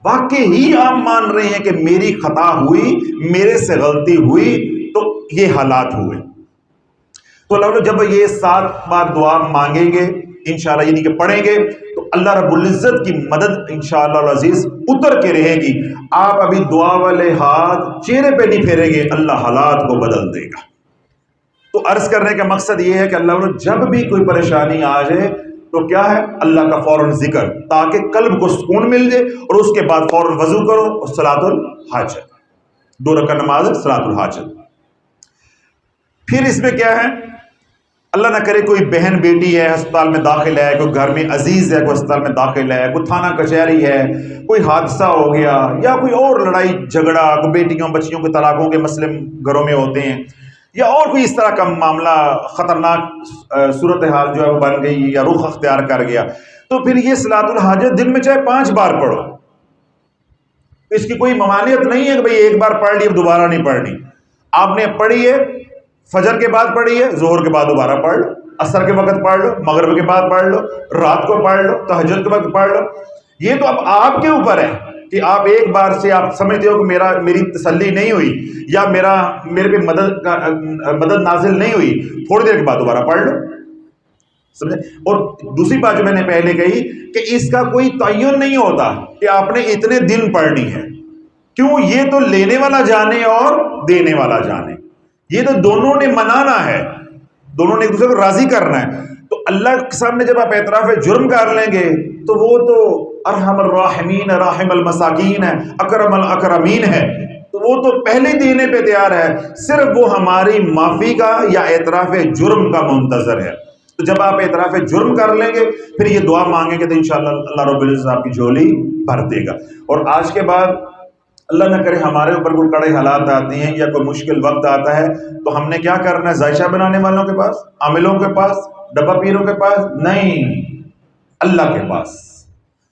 واقعی ہی آپ مان رہے ہیں کہ میری خطا ہوئی، میرے سے غلطی ہوئی، تو یہ حالات ہوئے۔ تو اللہ جب یہ 7 بار دعا مانگیں گے انشاءاللہ، یعنی کہ پڑھیں گے، تو اللہ رب العزت کی مدد انشاءاللہ العزیز اتر کے رہے گی۔ آپ ابھی دعا والے ہاتھ چہرے پہ نہیں پھیریں گے، اللہ حالات کو بدل دے گا۔ تو عرض کرنے کا مقصد یہ ہے کہ اللہ جب بھی کوئی پریشانی آ جائے تو کیا ہے؟ اللہ کا فوراً ذکر، تاکہ قلب کو سکون مل جائے، اور اس کے بعد فوراً وضو کرو اور صلاۃ الحاجت، 2 رکعت نماز صلاۃ الحاجت۔ پھر اس میں کیا ہے؟ اللہ نہ کرے کوئی بہن بیٹی ہے ہسپتال میں داخل ہے، کوئی گھر میں عزیز ہے کوئی ہسپتال میں داخل ہے، کوئی تھانہ کچہری ہے، کوئی حادثہ ہو گیا، یا کوئی اور لڑائی جھگڑا، کوئی بیٹیوں بچیوں کے طلاقوں کے مسئلے گھروں میں ہوتے ہیں، یا اور کوئی اس طرح کا معاملہ خطرناک صورتحال جو ہے وہ بن گئی یا رخ اختیار کر گیا، تو پھر یہ صلاۃ الحاجت دن میں چاہے 5 بار پڑھو، اس کی کوئی ممانعت نہیں ہے کہ بھئی ایک بار پڑھ لی اب دوبارہ نہیں پڑھنی۔ آپ نے پڑھی ہے، فجر کے بعد پڑھی ہے، ظہر کے بعد دوبارہ پڑھ لو، عصر کے وقت پڑھ لو، مغرب کے بعد پڑھ لو، رات کو پڑھ لو، تہجد کے وقت پڑھ لو۔ یہ تو اب آپ کے اوپر ہے کہ آپ ایک بار سے آپ سمجھتے ہو کہ میری تسلی نہیں ہوئی، یا میرے پہ مدد نازل نہیں ہوئی، تھوڑی دیر کے بعد دوبارہ پڑھ لو، سمجھے؟ اور دوسری بات جو میں نے پہلے کہی کہ اس کا کوئی تعین نہیں ہوتا کہ آپ نے اتنے دن پڑھنی ہے، کیوں؟ یہ تو لینے والا جانے اور دینے والا جانے، یہ تو دونوں نے منانا ہے، دونوں نے ایک دوسرے کو راضی کرنا ہے۔ تو اللہ کے سامنے جب آپ اعتراف جرم کر لیں گے تو وہ تو ارحم الراحمین راحم المساکین ہے، اکرم الاکرمین ہے، تو وہ تو پہلے دینے پہ تیار ہے، صرف وہ ہماری معافی کا یا اعتراف جرم کا منتظر ہے۔ تو جب آپ اعتراف جرم کر لیں گے پھر یہ دعا مانگیں گے تو انشاءاللہ اللہ رب العزت آپ کی جھولی بھر دے گا۔ اور آج کے بعد اللہ نہ کرے ہمارے اوپر کوئی کڑے حالات آتے ہیں یا کوئی مشکل وقت آتا ہے تو ہم نے کیا کرنا ہے؟ ذائشہ بنانے والوں کے پاس، عاملوں کے پاس، ڈبہ پیروں کے پاس نہیں، اللہ کے پاس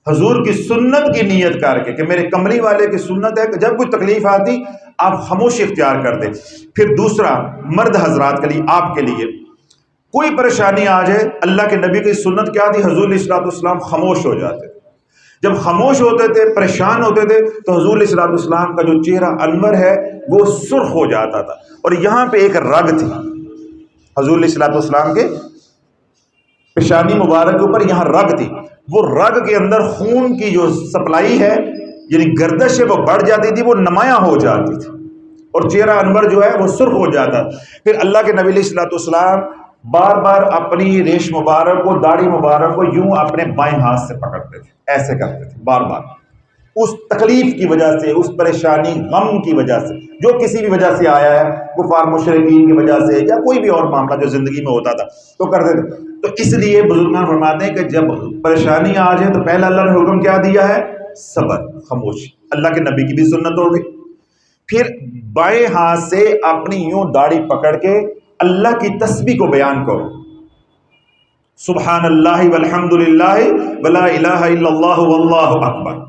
حضور کی سنت کی نیت کر کے کہ میرے کملی والے کی سنت ہے کہ جب کوئی تکلیف آتی آپ خاموشی اختیار کر دیں۔ پھر دوسرا، مرد حضرات کے لیے، آپ کے لیے کوئی پریشانی آ جائے، اللہ کے نبی کی سنت کیا تھی؟ حضور علیہ السلام خاموش ہو جاتے تھے۔ جب خاموش ہوتے تھے، پریشان ہوتے تھے، تو حضور علیہ السلام کا جو چہرہ انور ہے وہ سرخ ہو جاتا تھا، اور یہاں پہ ایک رگ تھی حضور علیہ السلام کے پیشانی مبارک کے اوپر، یہاں رگ تھی، وہ رگ کے اندر خون کی جو سپلائی ہے یعنی گردش ہے وہ بڑھ جاتی تھی، وہ نمایاں ہو جاتی تھی، اور چہرہ انور جو ہے وہ سرخ ہو جاتا۔ پھر اللہ کے نبی علیہ السلام بار بار اپنی ریش مبارک کو، داڑھی مبارک کو یوں اپنے بائیں ہاتھ سے پکڑتے تھے، ایسے کرتے تھے بار بار، اس تکلیف کی وجہ سے، اس پریشانی غم کی وجہ سے جو کسی بھی وجہ سے آیا ہے، کفار مشرکین کی وجہ سے یا کوئی بھی اور معاملہ جو زندگی میں ہوتا تھا تو کرتے تھے۔ تو اس لیے بزرگان فرماتے ہیں کہ جب پریشانی آ جائے تو پہلا اللہ نے حکم کیا دیا ہے؟ صبر، خاموشی۔ اللہ کے نبی کی بھی سنت ہوگی۔ پھر بائیں ہاتھ سے اپنی یوں داڑھی پکڑ کے اللہ کی تسبیح کو بیان کرو، سبحان اللہ والحمد للہ ولا الہ الا اللہ واللہ اکبر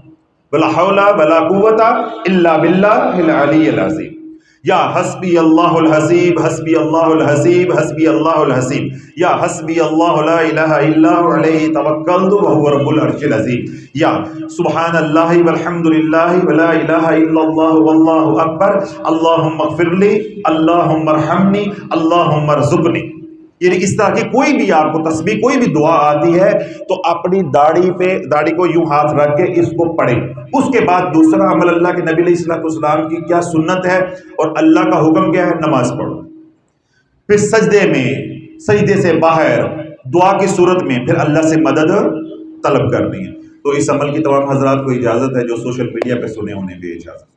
ولا حول ولا قوت الا باللہ العلی العظیم، یا حسبی اللہ الحسیب حسبی اللہ الحسیب حسبی اللہ الحسیب، یا حسبی اللہ لا الہ الا هو علیہ توکلت وهو رب العرش العظیم، یا سبحان اللہ والحمد للہ ولا الہ الا اللہ واللہ اکبر اللہم اغفر لی اللہم ارحمنی اللہم ارزقنی۔ یعنی اس طرح کی کوئی بھی آپ کو تسبیح، کوئی بھی دعا آتی ہے تو اپنی داڑھی کو یوں ہاتھ رکھ کے اس کو پڑھیں۔ اس کے بعد دوسرا عمل، اللہ کے نبی علیہ السلام کی کیا سنت ہے اور اللہ کا حکم کیا ہے؟ نماز پڑھو۔ پھر سجدے میں، سجدے سے باہر دعا کی صورت میں پھر اللہ سے مدد طلب کرنی ہے۔ تو اس عمل کی تمام حضرات کو اجازت ہے، جو سوشل میڈیا پہ سنے انہیں بھی اجازت۔